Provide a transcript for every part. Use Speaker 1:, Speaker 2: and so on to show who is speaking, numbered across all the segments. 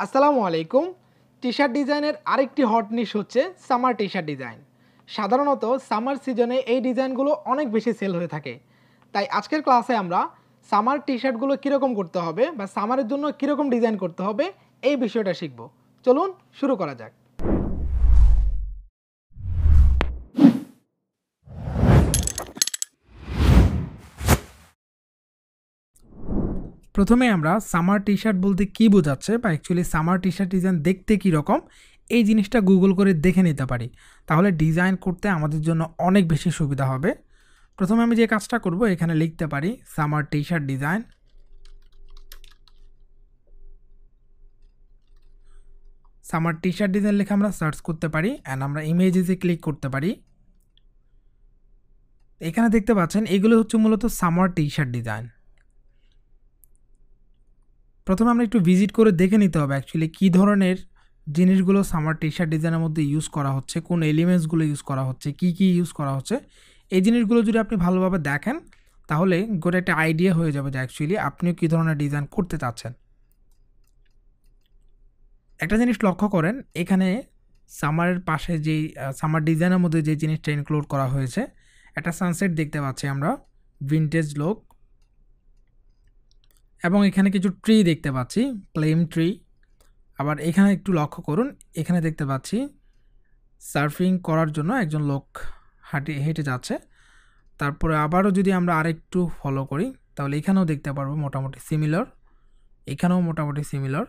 Speaker 1: আসসালামু আলাইকুম। টি-শার্ট ডিজাইনের আরেকটি হট নিশ হচ্ছে সামার টি-শার্ট ডিজাইন। সাধারণত সামার সিজনে এই ডিজাইনগুলো অনেক বেশি সেল হয়ে থাকে। তাই আজকের ক্লাসে আমরা সামার টি-শার্টগুলো কীরকম করতে হবে বা সামারের জন্য কীরকম ডিজাইন করতে হবে এই বিষয়টা শিখব। চলুন শুরু করা যাক। প্রথমে আমরা সামার টি-শার্ট বলতে কী বোঝাচ্ছে বা অ্যাকচুয়ালি সামার টি-শার্ট ডিজাইন দেখতে কীরকম এই জিনিসটা গুগল করে দেখে নিতে পারি। তাহলে ডিজাইন করতে আমাদের জন্য অনেক বেশি সুবিধা হবে। প্রথমে আমি যে কাজটা করব, এখানে লিখতে পারি summer T-shirt design. Summer T-shirt design লিখে আমরা সার্চ করতে পারি অ্যান্ড আমরা ইমেজেসে ক্লিক করতে পারি। এখানে দেখতে পাচ্ছেন এগুলো হচ্ছে মূলত সামার টি-শার্ট ডিজাইন। প্রথমে আমরা একটু ভিজিট করে দেখে নিতে হবে অ্যাকচুয়ালি কী ধরনের জিনিসগুলো সামার টি-শার্ট ডিজাইনের মধ্যে ইউজ করা হচ্ছে, কোন এলিমেন্টসগুলো ইউজ করা হচ্ছে, কি ইউজ করা হচ্ছে। এই জিনিসগুলো যদি আপনি ভালোভাবে দেখেন তাহলে গোটা একটা আইডিয়া হয়ে যাবে যে অ্যাকচুয়ালি আপনিও কী ধরনের ডিজাইন করতে চাচ্ছেন। একটা জিনিস লক্ষ্য করেন, এখানে সামারের পাশে যেই সামার ডিজাইনের মধ্যে যে জিনিসটা ইনক্লুড করা হয়েছে, একটা সানসেট দেখতে পাচ্ছি আমরা, ভিনটেজ লুক, এবং এখানে কিছু ট্রি দেখতে পাচ্ছি, প্লেম ট্রি। আবার এখানে একটু লক্ষ্য করুন, এখানে দেখতে পাচ্ছি সার্ফিং করার জন্য একজন লোক হেঁটে যাচ্ছে। তারপরে আবারও যদি আমরা আরেকটু ফলো করি তাহলে এখানেও দেখতে পারবো মোটামুটি সিমিলার, এখানেও মোটামুটি সিমিলার,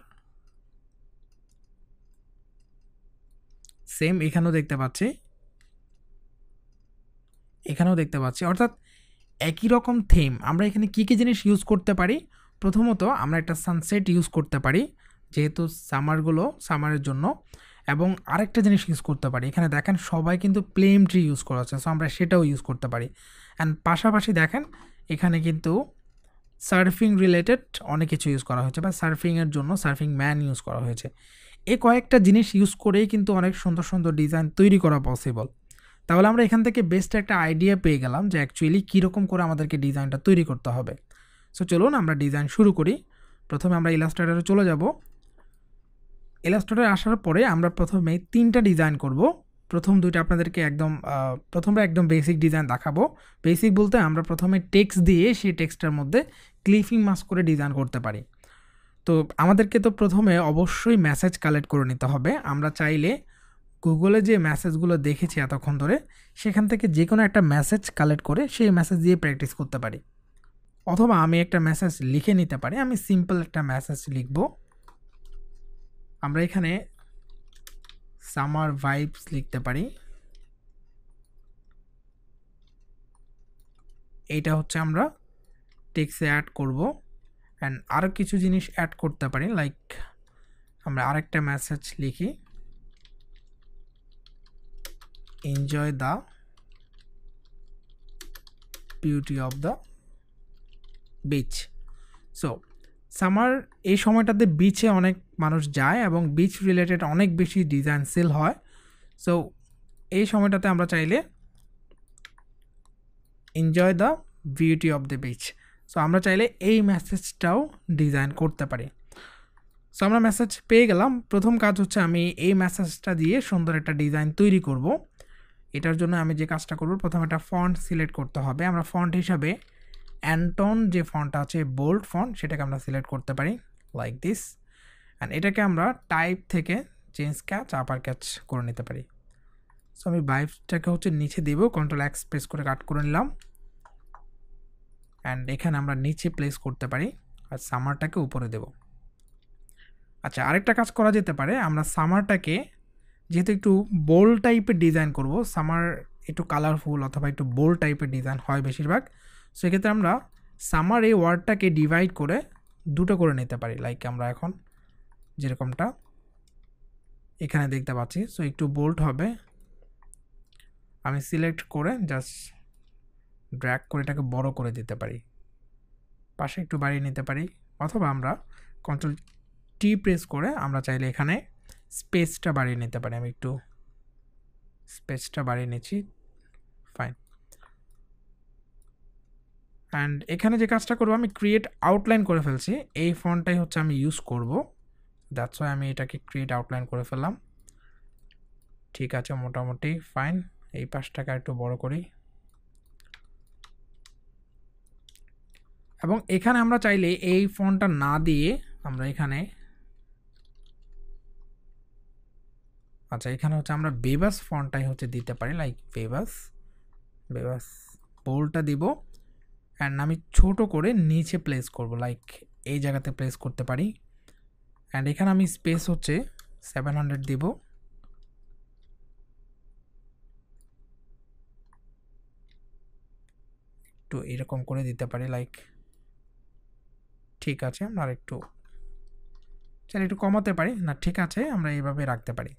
Speaker 1: সেম এখানেও দেখতে পাচ্ছি, এখানেও দেখতে পাচ্ছি। অর্থাৎ একই রকম থিম। আমরা এখানে কী কী জিনিস ইউজ করতে পারি? প্রথমত আমরা একটা সানসেট ইউজ করতে পারি যেহেতু সামারের জন্য, এবং আরেকটা জিনিস ইউজ করতে পারি। এখানে দেখেন সবাই কিন্তু প্লেম ট্রি ইউজ করা হচ্ছে, সো আমরা সেটাও ইউজ করতে পারি। অ্যান্ড পাশাপাশি দেখেন এখানে কিন্তু সার্ফিং রিলেটেড অনেক কিছু ইউজ করা হয়েছে, বা সার্ফিংয়ের জন্য সার্ফিং ম্যান ইউজ করা হয়েছে। এই কয়েকটা জিনিস ইউজ করেই কিন্তু অনেক সুন্দর সুন্দর ডিজাইন তৈরি করা পসিবল। তাহলে আমরা এখান থেকে বেস্ট একটা আইডিয়া পেয়ে গেলাম যে অ্যাকচুয়ালি কীরকম করে আমাদেরকে ডিজাইনটা তৈরি করতে হবে। সো চলুন আমরা ডিজাইন শুরু করি। প্রথমে আমরা ইলাস্ট্রেটরে চলে যাব। ইলাস্ট্রেটরে আসার পরে আমরা প্রথমে 3টা ডিজাইন করব। প্রথম দুইটা আপনাদেরকে প্রথমে একদম বেসিক ডিজাইন দেখাবো। বেসিক বলতে আমরা প্রথমে টেক্সট দিয়ে সেই টেক্সটের মধ্যে ক্লিপিং মাস্ক করে ডিজাইন করতে পারি। তো আমাদেরকে তো প্রথমে অবশ্যই মেসেজ কালেক্ট করে নিতে হবে। আমরা চাইলে গুগলে যে মেসেজগুলো দেখেছি এতক্ষণ ধরে সেখান থেকে যে কোনো একটা মেসেজ কালেক্ট করে সেই মেসেজ দিয়ে প্র্যাকটিস করতে পারি, অথবা আমি একটা মেসেজ লিখে নিতে পারি। আমি সিম্পল একটা মেসেজ লিখব। আমরা এখানে সামার ভাইবস লিখতে পারি। এইটা হচ্ছে আমরা টেক্সটে অ্যাড করব। অ্যান্ড আরও কিছু জিনিস অ্যাড করতে পারি, লাইক আমরা আরেকটা মেসেজ লিখি, enjoy the beauty of the beach. So summer এই সময়টাতে বিচে অনেক মানুষ যায় এবং বিচ রিলেটেড অনেক বেশি ডিজাইন সেল হয়। সো এই সময়টাতে আমরা চাইলে enjoy the beauty of the beach, so আমরা চাইলে এই মেসেজটাও ডিজাইন করতে পারি। সো আমরা মেসেজ পেয়ে গেলাম। প্রথম কাজ হচ্ছে আমি এই মেসেজটা দিয়ে সুন্দর একটা ডিজাইন তৈরি করব। এটার জন্য আমি যে কাজটা করব, প্রথমে একটা ফন্ট সিলেক্ট করতে হবে। আমরা ফন্ট হিসাবে অ্যান্টন যে ফন্টটা আছে বোল্ড ফন্ট, সেটাকে আমরা সিলেক্ট করতে পারি লাইক দিস। অ্যান্ড এটাকে আমরা টাইপ থেকে চেঞ্জ ক্যাচ আপার ক্যাচ করে নিতে পারি। সো আমি ভাইবসটাকে হচ্ছে নিচে দেব, Ctrl+X প্রেস করে কাট করে নিলাম। অ্যান্ড এখানে আমরা নিচে প্লেস করতে পারি আর সামারটাকে উপরে দেব। আচ্ছা, আরেকটা কাজ করা যেতে পারে, আমরা সামারটাকে যেহেতু একটু বোল্ড টাইপের ডিজাইন করব, সামার একটু কালারফুল অথবা একটু বোল্ড টাইপের ডিজাইন হয় বেশিরভাগ, সেক্ষেত্রে আমরা সামার এই ওয়ার্ডটাকে ডিভাইড করে দুটো করে নিতে পারি। লাইক আমরা এখন যেরকমটা এখানে দেখতে পাচ্ছি, সো একটু বোল্ড হবে। আমি সিলেক্ট করে জাস্ট ড্র্যাগ করে এটাকে বড় করে দিতে পারি, পাশে একটু বাড়িয়ে নিতে পারি, অথবা আমরা Ctrl+T প্রেস করে আমরা চাইলে এখানে স্পেসটা বাড়িয়ে নিতে পারি। আমি একটু স্পেসটা বাড়িয়ে নিচ্ছি, ফাইন। অ্যান্ড এখানে যে কাজটা করবো, আমি ক্রিয়েট আউটলাইন করে ফেলছি। এই ফন্টটাই হচ্ছে আমি ইউজ করব। দ্যাটস ওয়াই আমি এটাকে ক্রিয়েট আউটলাইন করে ফেললাম। ঠিক আছে, মোটামুটি ফাইন। এই পাশটাকে একটু বড় করি, এবং এখানে আমরা চাইলে এই ফন্টটা না দিয়ে আমরা এখানে, আচ্ছা এখানে হচ্ছে আমরা বেবাস ফন্টটাই হচ্ছে দিতে পারি, লাইক বেবাস বোল্ডটা দিব, অ্যান্ড আমি ছোট করে নিচে প্লেস করব, লাইক এই জায়গাতে প্লেস করতে পারি। অ্যান্ড এখানে আমি স্পেস হচ্ছে 700 দিব। একটু এরকম করে দিতে পারি, লাইক ঠিক আছে। আমরা একটু চাইলে একটু কমাতে পারি না, ঠিক আছে আমরা এইভাবে রাখতে পারি।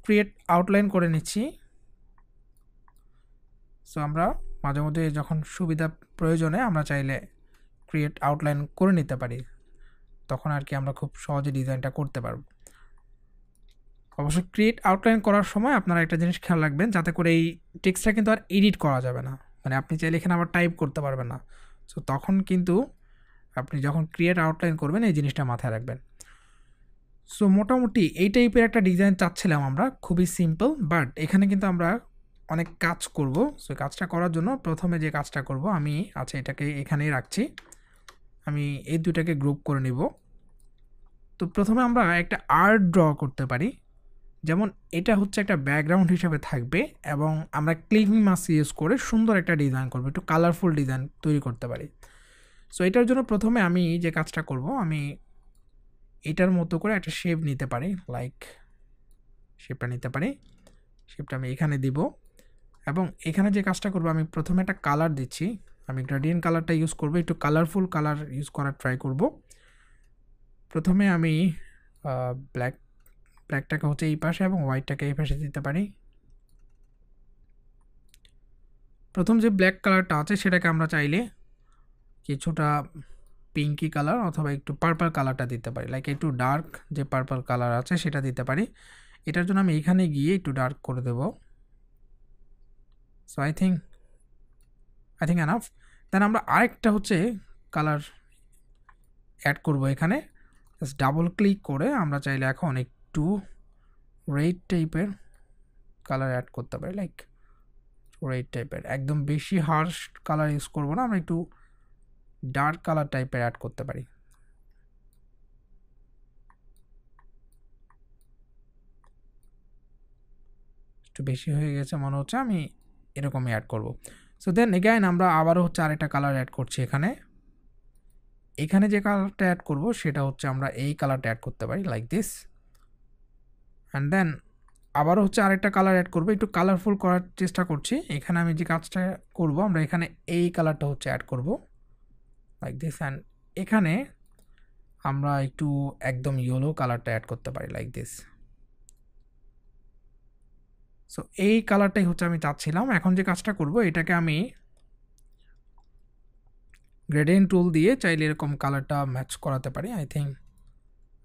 Speaker 1: ক্রিয়েট আউটলাইন করে নিচ্ছি। সো আমরা মাঝে মধ্যে যখন সুবিধা প্রয়োজনে আমরা চাইলে ক্রিয়েট আউটলাইন করে নিতে পারি, তখন আর কি আমরা খুব সহজে ডিজাইনটা করতে পারবো। অবশ্যই ক্রিয়েট আউটলাইন করার সময় আপনারা একটা জিনিস খেয়াল রাখবেন, যাতে করে এই টেক্সটটা কিন্তু আর এডিট করা যাবে না, মানে আপনি চাইলে এখানে আবার টাইপ করতে পারবেন না। সো তখন কিন্তু আপনি যখন ক্রিয়েট আউটলাইন করবেন এই জিনিসটা মাথায় রাখবেন। সো মোটামুটি এই টাইপের একটা ডিজাইন চাচ্ছিলাম আমরা, খুবই সিম্পল, বাট এখানে কিন্তু আমরা অনেক কাজ করব। সো কাজটা করার জন্য প্রথমে যে কাজটা করব আমি, আচ্ছা এটাকে এখানেই রাখছি, আমি এই দুটাকে গ্রুপ করে নিব। তো প্রথমে আমরা একটা আর্ট ড্র করতে পারি, যেমন এটা হচ্ছে একটা ব্যাকগ্রাউন্ড হিসেবে থাকবে, এবং আমরা ক্লিপিং মাস্ক ইউজ করে সুন্দর একটা ডিজাইন করব, একটু কালারফুল ডিজাইন তৈরি করতে পারি। সো এটার জন্য প্রথমে আমি যে কাজটা করব, আমি এটার মতো করে একটা শেপ নিতে পারি, লাইক শেপটা নিতে পারি, শেপটা আমি এখানে দিব, এবং এখানে যে কাজটা করব আমি প্রথমে একটা কালার দিচ্ছি, আমি গ্রেডিয়েন্ট কালারটা ইউজ করব, একটু কালারফুল কালার ইউজ করার ট্রাই করব। প্রথমে আমি ব্ল্যাকটাকে হচ্ছে এই পাশে এবং হোয়াইটটাকে এই পাশে দিতে পারি। প্রথম যে ব্ল্যাক কালারটা আছে সেটাকে আমরা চাইলে কিছুটা পিঙ্কি কালার অথবা একটু পার্পল কালারটা দিতে পারি, লাইক একটু ডার্ক যে পার্পল কালার আছে সেটা দিতে পারি। এটার জন্য আমি এখানে গিয়ে একটু ডার্ক করে দেব। So I think enough. Then আমরা আরেকটা হচ্ছে কালার অ্যাড করব এখানে, জাস্ট ডাবল ক্লিক করে আমরা চাইলে এখন একটু রেড টাইপের কালার অ্যাড করতে পারি, লাইক রেড টাইপের, একদম বেশি হার্শ কালার ইউজ করব না, আমরা একটু ডার্ক কালার টাইপের অ্যাড করতে পারি। একটু বেশি হয়ে গেছে মনে হচ্ছে, আমি এরকমই অ্যাড করব। সো দেন এগেইন আমরা আবারও হচ্ছে আরেকটা কালার অ্যাড করছি এখানে। এখানে যে কালারটা অ্যাড করব সেটা হচ্ছে আমরা এই কালারটা অ্যাড করতে পারি, লাইক দিস। অ্যান্ড দেন আবারও হচ্ছে আরেকটা কালার অ্যাড করব, একটু কালারফুল করার চেষ্টা করছি। এখানে আমি যে কাজটা করব, আমরা এখানে এই কালারটা হচ্ছে অ্যাড করব, লাইক দিস। অ্যান্ড এখানে আমরা একটু একদম ইয়েলো কালারটা অ্যাড করতে পারি, লাইক দিস। সো এই কালারটাই হচ্ছে আমি চাচ্ছিলাম। এখন যে কাজটা করব, এটাকে আমি গ্রেডিয়েন্ট টুল দিয়ে চাইলে এরকম কালারটা ম্যাচ করাতে পারি। আই থিঙ্ক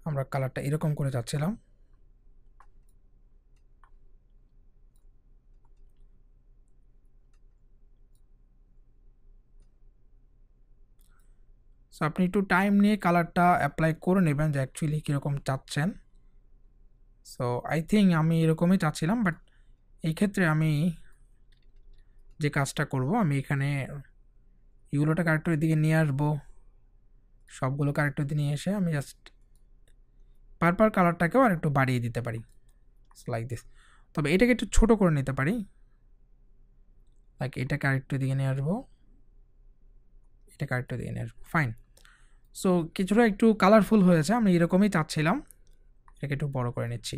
Speaker 1: আমরা কালারটা এরকম করে চাচ্ছিলাম। সো আপনি একটু টাইম নিয়ে কালারটা অ্যাপ্লাই করে নেবেন যে অ্যাকচুয়ালি কীরকম চাচ্ছেন। সো আই থিঙ্ক আমি এরকমই চাচ্ছিলাম, বাট এই ক্ষেত্রে আমি যে কাজটা করব, আমি এখানে ইউলোটা ক্যারেক্টারের দিকে নিয়ে আসবো, সবগুলো ক্যারেক্টার দিয়ে নিয়ে এসে আমি জাস্ট পার্পল কালারটাকেও আর একটু বাড়িয়ে দিতে পারি, লাইক দিস। তবে এটাকে একটু ছোট করে নিতে পারি, লাইক এটা ক্যারেক্টার দিকে নিয়ে আসবো, এটা ক্যারেক্টার দিকে নিয়ে আসবো, ফাইন। সো কিছুটা একটু কালারফুল হয়েছে, আমি এরকমই চাচ্ছিলাম। এটাকে একটু বড় করে নিচ্ছি।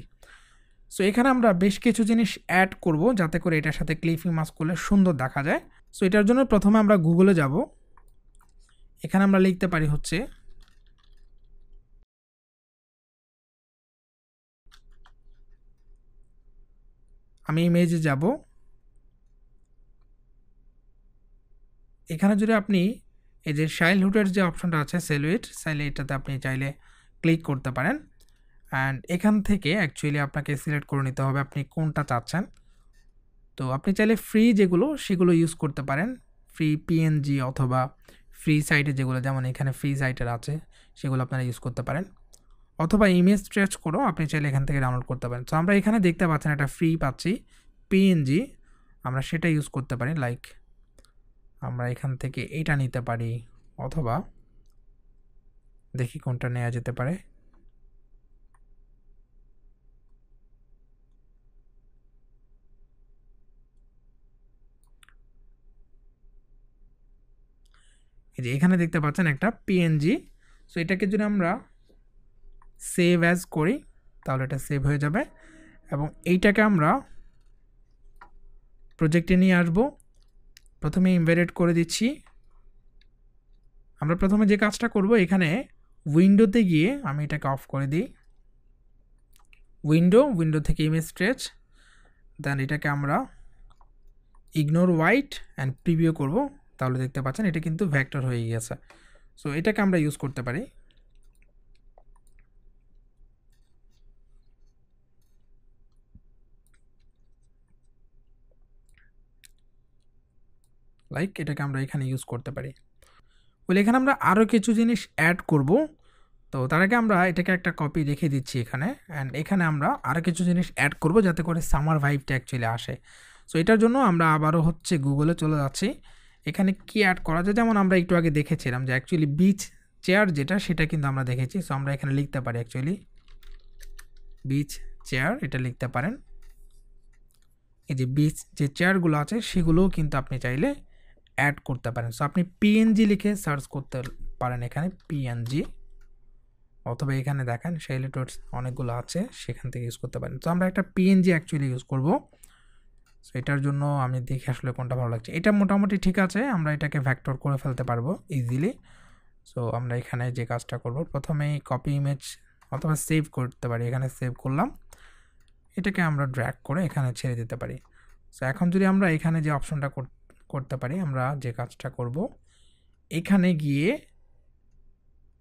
Speaker 1: সো এখানে আমরা বেশ কিছু জিনিস অ্যাড করব যাতে করে এটার সাথে ক্লিপিং মাস্ক করলে সুন্দর দেখা যায়। সো এটার জন্য প্রথমে আমরা গুগলে যাব, এখানে আমরা লিখতে পারি হচ্ছে আমি ইমেজে যাব, এখানে যদি আপনি এই যে চাইল্ডহুডের যে অপশনটা আছে সেলুইট, চাইলে এটাতে আপনি চাইলে ক্লিক করতে পারেন। অ্যান্ড এখান থেকে অ্যাকচুয়ালি আপনাকে সিলেক্ট করে নিতে হবে আপনি কোনটা চাচ্ছেন। তো আপনি চাইলে ফ্রি যেগুলো সেগুলো ইউজ করতে পারেন, ফ্রি পিএনজি অথবা ফ্রি সাইটে যেগুলো, যেমন এখানে ফ্রি সাইটের আছে সেগুলো আপনারা ইউজ করতে পারেন। অথবা ইমেজ স্ট্রেচ করেও আপনি চাইলে এখান থেকে ডাউনলোড করতে পারেন। সো আমরা এখানে দেখতে পাচ্ছেন একটা ফ্রি পাচ্ছি পিএনজি, আমরা সেটা ইউজ করতে পারি। লাইক আমরা এখান থেকে এইটা নিতে পারি, অথবা দেখি কোনটা নেওয়া যেতে পারে। এই যে এখানে দেখতে পাচ্ছেন একটা পিএনজি। সো এটাকে যদি আমরা সেভ অ্যাজ করি তাহলে এটা সেভ হয়ে যাবে, এবং এইটাকে আমরা প্রজেক্টে নিয়ে আসব। প্রথমে এমবেডেড করে দিচ্ছি। আমরা প্রথমে যে কাজটা করব, এখানে উইন্ডোতে গিয়ে আমি এটাকে অফ করে দিই। উইন্ডো থেকে ইমেজ স্ট্রেচ, দেন এটাকে আমরা ইগনোর হোয়াইট অ্যান্ড প্রিভিউ করব। তাহলে দেখতে পাচ্ছেন এটা কিন্তু ভেক্টর হয়ে গিয়েছে। সো এটাকে আমরা ইউজ করতে পারি। লাইক এটাকে আমরা এখানে ইউজ করতে পারি। বলে এখানে আমরা আরও কিছু জিনিস অ্যাড করব। তো তার আগে আমরা এটাকে একটা কপি রেখে দিচ্ছি এখানে, অ্যান্ড এখানে আমরা আরও কিছু জিনিস অ্যাড করব যাতে করে সামার ভাইবটা অ্যাকচুয়ালি আসে। সো এটার জন্য আমরা আবারও গুগলে চলে যাচ্ছি। এখানে কি অ্যাড করা যায়, যেমন আমরা একটু আগে দেখেছিলাম যে অ্যাকচুয়ালি বিচ চেয়ার যেটা, সেটা কিন্তু আমরা দেখেছি। সো আমরা এখানে লিখতে পারি অ্যাকচুয়ালি বিচ চেয়ার, এটা লিখতে পারেন। এই যে বিচ যে চেয়ারগুলো আছে সেগুলোও কিন্তু আপনি চাইলে অ্যাড করতে পারেন। সো আপনি পিএনজি লিখে সার্চ করতে পারেন এখানে পিএনজি, অথবা এখানে দেখেন শেলি টোটস অনেকগুলো আছে, সেখান থেকে ইউজ করতে পারেন। তো আমরা একটা পিএনজি অ্যাকচুয়ালি ইউজ করব। সো এটার জন্য আমি দেখি আসলে কোনটা ভালো লাগছে। এটা মোটামুটি ঠিক আছে, আমরা এটাকে ভেক্টর করে ফেলতে পারবো ইজিলি। সো আমরা এখানে যে কাজটা করব, প্রথমেই কপি ইমেজ অথবা সেভ করতে পারি। এখানে সেভ করলাম, এটাকে আমরা ড্র্যাগ করে এখানে ছেড়ে দিতে পারি। সো এখন যদি আমরা এখানে যে অপশনটা করতে পারি, আমরা যে কাজটা করব, এখানে গিয়ে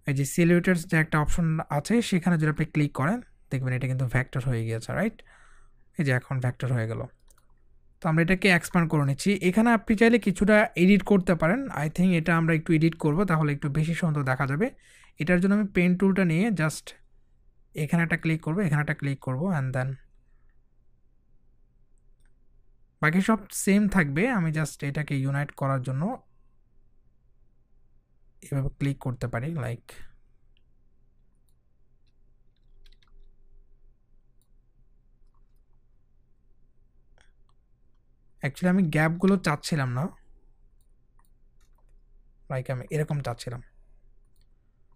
Speaker 1: এই যে সিলুয়েটার্স যে একটা অপশন আছে সেখানে যদি আপনি ক্লিক করেন দেখবেন এটা কিন্তু ভেক্টর হয়ে গিয়েছে, রাইট? এই যে এখন ভেক্টর হয়ে গেল। তো আমরা এটাকে এক্সপ্যান্ড করে নিচ্ছি। এখানে আপনি চাইলে কিছুটা এডিট করতে পারেন। আই থিঙ্ক এটা আমরা একটু এডিট করব, তাহলে একটু বেশি সুন্দর দেখা যাবে। এটার জন্য আমি পেন টুলটা নিয়ে জাস্ট এখানে একটা ক্লিক করব, এখানে একটা ক্লিক করব, অ্যান্ড দেন বাকি সব সেম থাকবে। আমি জাস্ট এটাকে ইউনাইট করার জন্য এভাবে ক্লিক করতে পারি। লাইক অ্যাকচুয়ালি আমি গ্যাপগুলো চাচ্ছিলাম না, লাইক আমি এরকম চাচ্ছিলাম।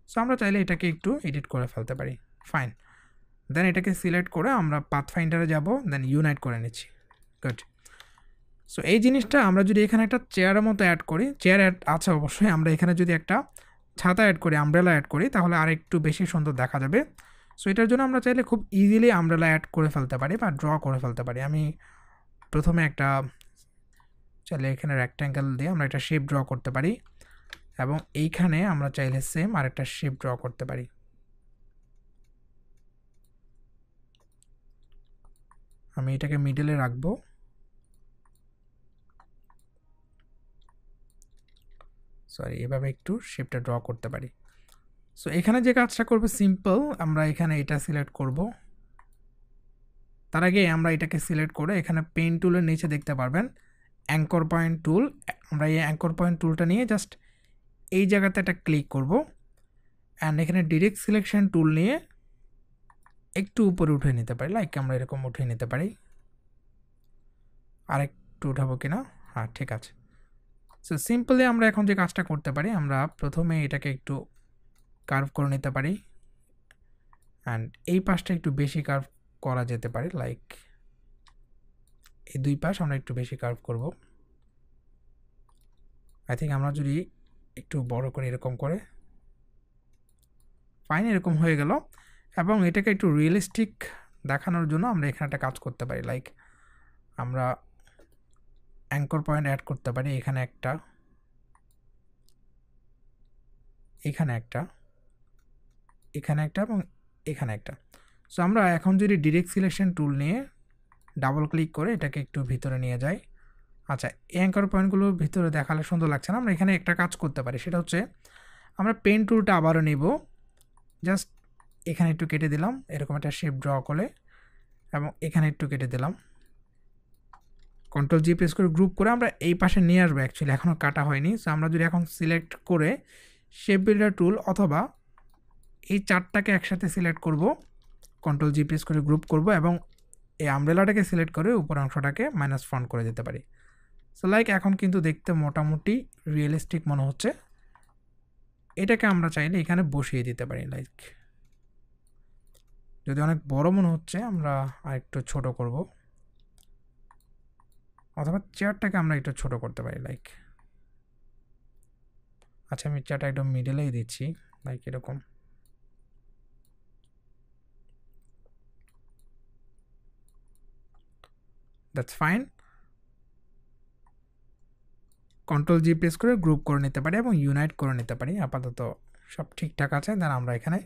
Speaker 1: সো আমরা চাইলে এটাকে একটু এডিট করে ফেলতে পারি। ফাইন, দেন এটাকে সিলেক্ট করে আমরা পাথফাইন্ডারে যাব, দেন ইউনাইট করে নিচ্ছি। গুড। সো এই জিনিসটা আমরা যদি এখানে একটা চেয়ারের মতো অ্যাড করি, চেয়ার অ্যাড আছে অবশ্যই, আমরা এখানে যদি একটা ছাতা অ্যাড করি, আমব্রেলা অ্যাড করি, তাহলে আর একটু বেশি সুন্দর দেখা যাবে। সো এটার জন্য আমরা চাইলে খুব ইজিলি আমব্রেলা অ্যাড করে ফেলতে পারি বা ড্র করে ফেলতে পারি। আমি প্রথমে একটা চাইলে এখানে রেক্ট্যাঙ্গেল দিয়ে আমরা একটা শেপ ড্র করতে পারি, এবং এইখানে আমরা চাইলে সেম আরেকটা শেপ ড্র করতে পারি। আমি এটাকে মিডলে রাখবো। সরি, এভাবে একটু শেপটা ড্র করতে পারি। সো এখানে যে কাজটা করবো সিম্পল, আমরা এখানে এটা সিলেক্ট করব। তার আগে আমরা এটাকে সিলেক্ট করে এখানে পেন টুলের নিচে দেখতে পারবেন অ্যাঙ্কর পয়েন্ট টুল। আমরা এই অ্যাঙ্কর পয়েন্ট টুলটা নিয়ে জাস্ট এই জায়গাতে একটা ক্লিক করব, অ্যান্ড এখানে ডিরেক্ট সিলেকশন টুল নিয়ে একটু উপরে উঠে নিতে পারি। লাইক আমরা এরকম উঠিয়ে নিতে পারি। আর একটু উঠাবো কিনা? হ্যাঁ, ঠিক আছে। সো সিম্পলি আমরা এখন যে কাজটা করতে পারি, আমরা প্রথমে এটাকে একটু কার্ভ করে নিতে পারি, অ্যান্ড এই পাশটা একটু বেশি কার্ভ করা যেতে পারে। লাইক এই দুই পাশ আমরা একটু বেশি কার্ভ করব। আই থিঙ্ক আমরা যদি একটু বড় করে এরকম করে, ফাইন, এরকম হয়ে গেল। এবং এটাকে একটু রিয়েলিস্টিক দেখানোর জন্য আমরা এখানে একটা কাজ করতে পারি। লাইক আমরা অ্যাঙ্কর পয়েন্ট অ্যাড করতে পারি, এখানে একটা, এখানে একটা, এখানে একটা, এবং এখানে একটা। সো আমরা এখন যদি ডিরেক্ট সিলেকশন টুল নিয়ে ডাবল ক্লিক করে এটাকে একটু ভিতরে নিয়ে যাই। আচ্ছা, এই অ্যাঙ্কর পয়েন্টগুলো ভিতরে দেখালে সুন্দর লাগছে না, আমরা এখানে একটা কাজ করতে পারি। সেটা হচ্ছে আমরা পেন টুলটা আবারও নিব, জাস্ট এখানে একটু কেটে দিলাম এরকম একটা শেপ ড্র করে, এবং এখানে একটু কেটে দিলাম। কন্ট্রোল জি প্রেস করে গ্রুপ করে আমরা এই পাশে নিয়ে আসবো, অ্যাকচুয়ালি এখনও কাটা হয়নি। সো আমরা যদি এখন সিলেক্ট করে শেপ বিল্ডার টুল অথবা এই চারটাকে একসাথে সিলেক্ট করব, কন্ট্রোল জি প্রেস করে গ্রুপ করব এবং এই আমব্রেলাটাকে সিলেক্ট করে উপর অংশটাকে মাইনাস ফন্ট করে দিতে পারি। সো লাইক এখন কিন্তু দেখতে মোটামুটি রিয়েলিস্টিক মনে হচ্ছে। এটাকে আমরা চাইলে এখানে বসিয়ে দিতে পারি। লাইক যদি অনেক বড় মনে হচ্ছে আমরা আরেকটু ছোট করব, অথবা চেয়ারটাকে আমরা একটু ছোট করতে পারি। লাইক আচ্ছা আমি চেয়ারটা একদম মিডলেই দিচ্ছি, লাইক এরকম। That's fine. Control G press করে গ্রুপ করে নিতে পারি এবং ইউনাইট করে নিতে পারি। আপাতত সব ঠিকঠাক আছে, দেন আমরা এখানে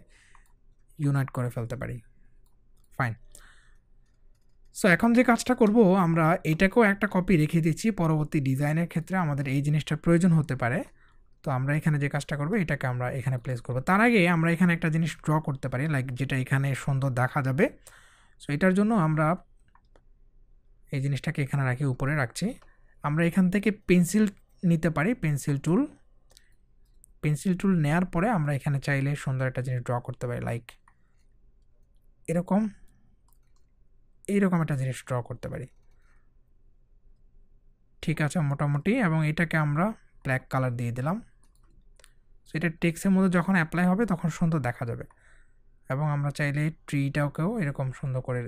Speaker 1: ইউনাইট করে ফেলতে পারি। ফাইন। সো এখন যে কাজটা করব, আমরা এটাকেও একটা কপি রেখে দিচ্ছি, পরবর্তী ডিজাইনের ক্ষেত্রে আমাদের এই জিনিসটার প্রয়োজন হতে পারে। তো আমরা এখানে যে কাজটা করব এটাকে আমরা এখানে প্লেস করব। তার আগে আমরা এখানে একটা জিনিস ড্র করতে পারি, লাইক যেটা এখানে সুন্দর দেখা যাবে। সো এটার জন্য আমরা এই জিনিসটাকে এখানে রাখি, উপরে রাখছি। আমরা এখান থেকে পেন্সিল নিতে পারি, পেন্সিল টুল নেওয়ার পরে আমরা এখানে চাইলে সুন্দর একটা জিনিস ড্র করতে পারি, লাইক এইরকম একটা জিনিস ড্র করতে পারি। ঠিক আছে মোটামুটি, এবং এটাকে আমরা ব্ল্যাক কালার দিয়ে দিলাম। সো এটা টেক্সটের মধ্যে যখন অ্যাপ্লাই হবে তখন সুন্দর দেখা যাবে। এবং আমরা চাইলে ট্রিটাকেও এরকম সুন্দর করে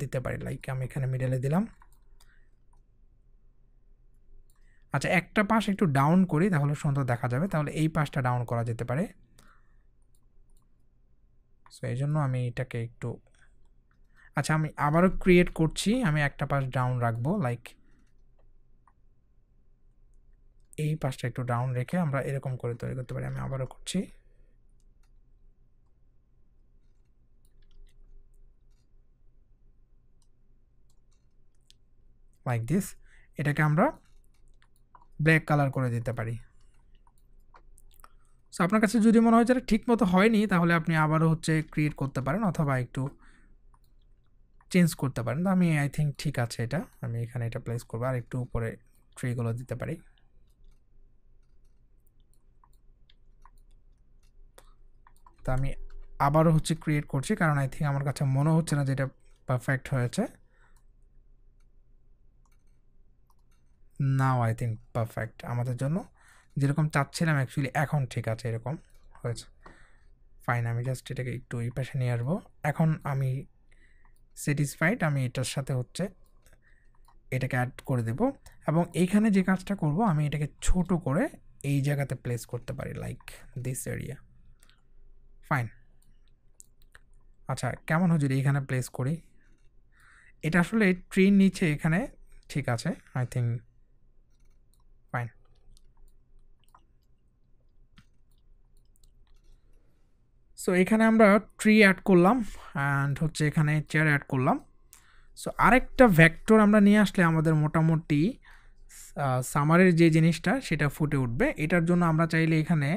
Speaker 1: দিতে পারি, লাইক আমি এখানে মিডলে দিলাম। আচ্ছা একটা পাশ একটু ডাউন করি তাহলে সুন্দর দেখা যাবে, তাহলে এই পাশটা ডাউন করা যেতে পারে। সো এই জন্য আমি এটাকে একটু, আচ্ছা আমি আবারও ক্রিয়েট করছি, আমি একটা পাশ ডাউন রাখবো, লাইক এই পাশটা একটু ডাউন রেখে আমরা এরকম করে তৈরি করতে পারি। আমি আবারও করছি, লাইক দিস। এটাকে আমরা ব্ল্যাক কালার করে দিতে পারি। সো আপনার কাছে যদি মনে হয় যেটা ঠিক মতো হয়নি তাহলে আপনি আবারও ক্রিয়েট করতে পারেন অথবা একটু চেঞ্জ করতে পারেন। তো আমি আই থিঙ্ক ঠিক আছে, এটা আমি এখানে এটা প্লেস করবো, আর একটু উপরে ট্রিগুলো দিতে পারি। তো আমি আবারও ক্রিয়েট করছি, কারণ আই থিঙ্ক আমার কাছে মনে হচ্ছে না যেটা পারফেক্ট হয়েছে। নাও আই থিঙ্ক পারফেক্ট, আমাদের জন্য যেরকম চাচ্ছিলাম অ্যাকচুয়ালি এখন ঠিক আছে, এরকম হয়েছে। ফাইন, আমি জাস্ট এটাকে একটু এই পাশে নিয়ে আসবো। এখন আমি স্যাটিসফাইড, আমি এটার সাথে এটাকে অ্যাড করে দেব। এবং এইখানে যে কাজটা করব, আমি এটাকে ছোট করে এই জায়গাতে প্লেস করতে পারি, লাইক দিস এরিয়া। ফাইন। আচ্ছা কেমন হয় যদি এখানে প্লেস করি? এটা আসলে ট্রির নিচে এখানে ঠিক আছে, আই থিঙ্ক ফাইন। সো এখানে আমরা ট্রি অ্যাড করলাম অ্যান্ড এখানে চেয়ার অ্যাড করলাম। সো আরেকটা ভেক্টর আমরা নিয়ে আসলে আমাদের মোটামুটি সামারের যে জিনিসটা সেটা ফুটে উঠবে। এটার জন্য আমরা চাইলে এখানে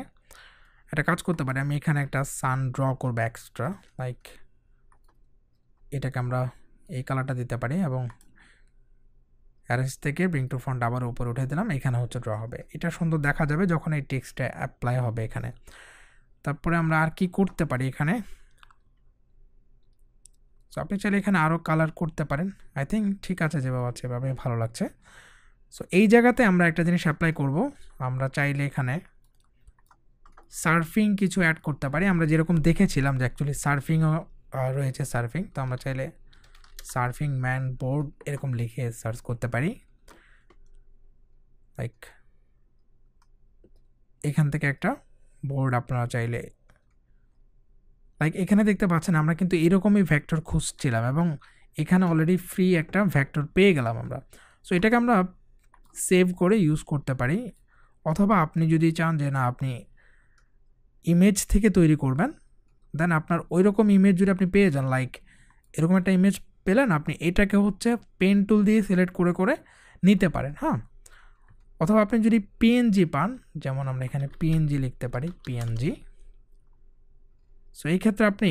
Speaker 1: একটা কাজ করতে পারি, আমি এখানে একটা সান ড্র করবো এক্সট্রা, লাইক এটাকে আমরা এই কালারটা দিতে পারি এবং অ্যারেঞ্জ থেকে ব্রিং টু ফন্ট আবার উপরে উঠে দিলাম, এখানে ড্র হবে। এটা সুন্দর দেখা যাবে যখন এই টেক্সটটা অ্যাপ্লাই হবে এখানে। তারপরে আমরা আর কি করতে পারি এখানে, সো আপনি চাইলে এখানে আরও কালার করতে পারেন। আই থিঙ্ক ঠিক আছে, যেভাবে আছে এভাবে ভালো লাগছে। সো এই জায়গাতে আমরা একটা জিনিস অ্যাপ্লাই করব, আমরা চাইলে এখানে সার্ফিং কিছু অ্যাড করতে পারি। আমরা যেরকম দেখেছিলাম যে অ্যাকচুয়ালি সার্ফিংও রয়েছে, সার্ফিং। তো আমরা চাইলে সার্ফিং ম্যান বোর্ড এরকম লিখে সার্চ করতে পারি, লাইক এখান থেকে একটা বোর্ড আপনারা চাইলে, লাইক এখানে দেখতে পাচ্ছেন আমরা কিন্তু এরকমই ভেক্টর খুঁজছিলাম এবং এখানে অলরেডি ফ্রি একটা ভেক্টর পেয়ে গেলাম আমরা। সো এটাকে আমরা সেভ করে ইউজ করতে পারি, অথবা আপনি যদি চান যে না আপনি ইমেজ থেকে তৈরি করবেন, দেন আপনার ওই রকম ইমেজ যদি আপনি পেয়ে যান, লাইক এরকম একটা ইমেজ পেলেন, আপনি এটাকে পেন টুল দিয়ে সিলেক্ট করে করে নিতে পারেন। হ্যাঁ, অথবা আপনি যদি পিএনজি পান, যেমন আমরা এখানে পিএনজি লিখতে পারি, পিএনজি। সো এই ক্ষেত্রে আপনি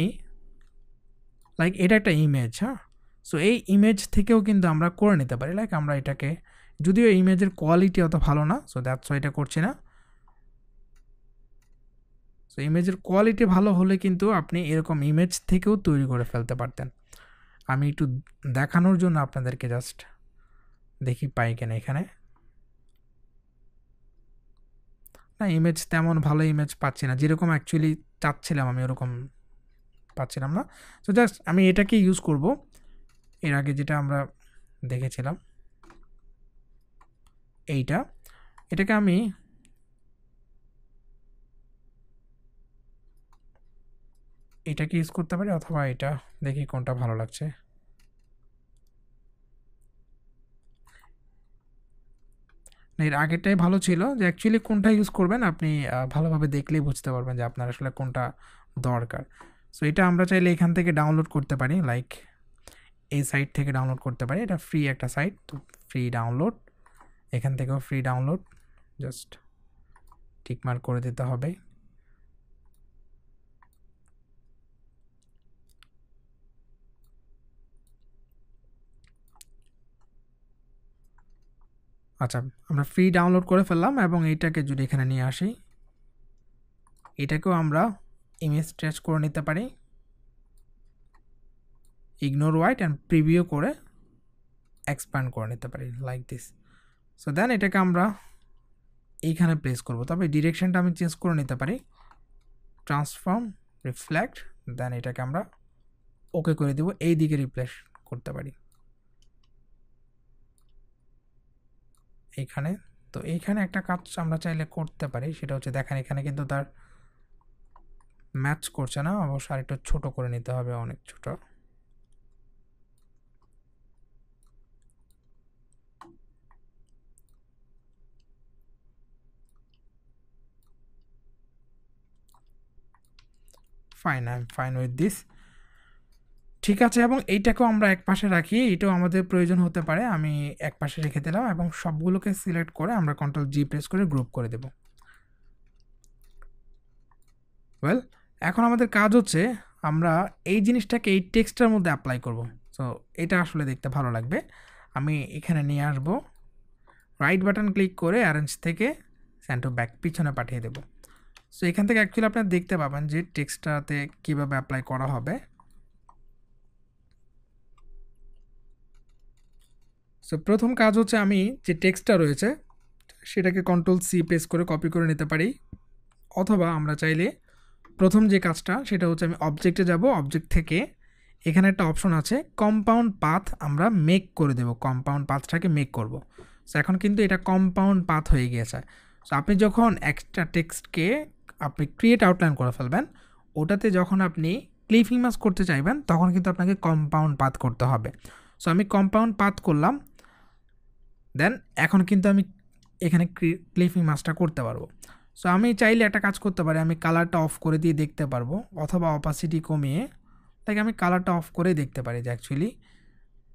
Speaker 1: লাইক এটা একটা ইমেজ, হ্যাঁ, সো এই ইমেজ থেকেও কিন্তু আমরা করে নিতে পারি। লাইক আমরা এটাকে, যদিও ইমেজের কোয়ালিটি অত ভালো না, সো দ্যাটস ওয়াই এটা করছি না। সো ইমেজের কোয়ালিটি ভালো হলে কিন্তু আপনি এরকম ইমেজ থেকেও তৈরি করে ফেলতে পারতেন। আমি একটু দেখানোর জন্য আপনাদেরকে জাস্ট দেখি পাই কিনা এখানে। না, ইমেজ তেমন ভালো ইমেজ পাচ্ছি না, যেরকম অ্যাকচুয়ালি চাচ্ছিলাম আমি ওরকম পাচ্ছিলাম না। সো জাস্ট আমি এটাকে ইউজ করব, এর আগে যেটা আমরা দেখেছিলাম এটাকে আমি এটাকে ইউজ করতে পারি, অথবা এটা, দেখি কোনটা ভালো লাগছে। এর আগেরটাই ভালো ছিল, যে অ্যাকচুয়ালি কোনটা ইউজ করবেন আপনি ভালোভাবে দেখলেই বুঝতে পারবেন যে আপনার আসলে কোনটা দরকার। সো এটা আমরা চাইলে এখান থেকে ডাউনলোড করতে পারি, লাইক এই সাইট থেকে ডাউনলোড করতে পারি। এটা ফ্রি একটা সাইট, তো ফ্রি ডাউনলোড, এখান থেকেও ফ্রি ডাউনলোড, জাস্ট টিকমার্ক করে দিতে হবে। আচ্ছা, আমরা ফ্রি ডাউনলোড করে ফেললাম, এবং এইটাকে যদি এখানে নিয়ে আসি, এটাকেও আমরা ইমেজ স্ট্রেচ করে নিতে পারি, ইগনোর হোয়াইট অ্যান্ড প্রিভিউ করে এক্সপ্যান্ড করে নিতে পারি লাইক দিস। সো দেন এটাকে আমরা এইখানে প্লেস করব, তবে ডিরেকশনটা আমি চেঞ্জ করে নিতে পারি, ট্রান্সফর্ম, রিফ্লেক্ট, দেন এটাকে আমরা ওকে করে দেব, এই দিকে রিপ্লেস করতে পারি এইখানে। তো এইখানে একটা কাজ আমরা চাইলে করতে পারি, সেটা হচ্ছে দেখেন এখানে কিন্তু তার ম্যাচ করছে না, অবশ্য আর একটু ছোট করে নিতে হবে, অনেক ছোট। Fine, I am fine with this, ঠিক আছে। এবং এইটাকেও আমরা এক পাশে রাখি, এটাও আমাদের প্রয়োজন হতে পারে, আমি এক পাশে রেখে দিলাম, এবং সবগুলোকে সিলেক্ট করে আমরা কন্ট্রোল জি প্রেস করে গ্রুপ করে দেব। ওয়েল, এখন আমাদের কাজ হচ্ছে আমরা এই জিনিসটাকে এই টেক্সটের মধ্যে অ্যাপ্লাই করব। সো এটা আসলে দেখতে ভালো লাগবে। আমি এখানে নিয়ে আসব, রাইট বাটন ক্লিক করে অ্যারেঞ্জ থেকে সেন্ড টু ব্যাক পিছনে পাঠিয়ে দেব। সো এখান থেকে অ্যাকচুয়ালি আপনারা দেখতে পাবেন যে টেক্সটটাতে কীভাবে অ্যাপ্লাই করা হবে। সো প্রথম কাজ হচ্ছে আমি যে টেক্সটটা রয়েছে সেটাকে কন্ট্রোল সি প্রেস করে কপি করে নিতে পারি, অথবা আমরা চাইলে প্রথম যে কাজটা সেটা হচ্ছে আমি অবজেক্টে যাব, অবজেক্ট থেকে এখানে একটা অপশন আছে কম্পাউন্ড পাথ, আমরা মেক করে দেব, কম্পাউন্ড পাথটাকে মেক করব। সো এখন কিন্তু এটা কম্পাউন্ড পাথ হয়ে গিয়েছে। সো আপনি যখন একটা টেক্সটকে আপনি ক্রিয়েট আউটলাইন করে ফেলবেন, ওটাতে যখন আপনি ক্লিপিং মাস্ক করতে চাইবেন তখন কিন্তু আপনাকে কম্পাউন্ড পাথ করতে হবে। সো আমি কম্পাউন্ড পাথ করলাম, দেন এখন কিন্তু আমি এখানে ক্লিপিং মাস্কটা করতে পারবো। সো আমি চাইলে একটা কাজ করতে পারি, আমি কালারটা অফ করে দিয়ে দেখতে পারবো, অথবা অপাসিটি কমিয়ে, তাই আমি কালারটা অফ করে দেখতে পারি যে অ্যাকচুয়ালি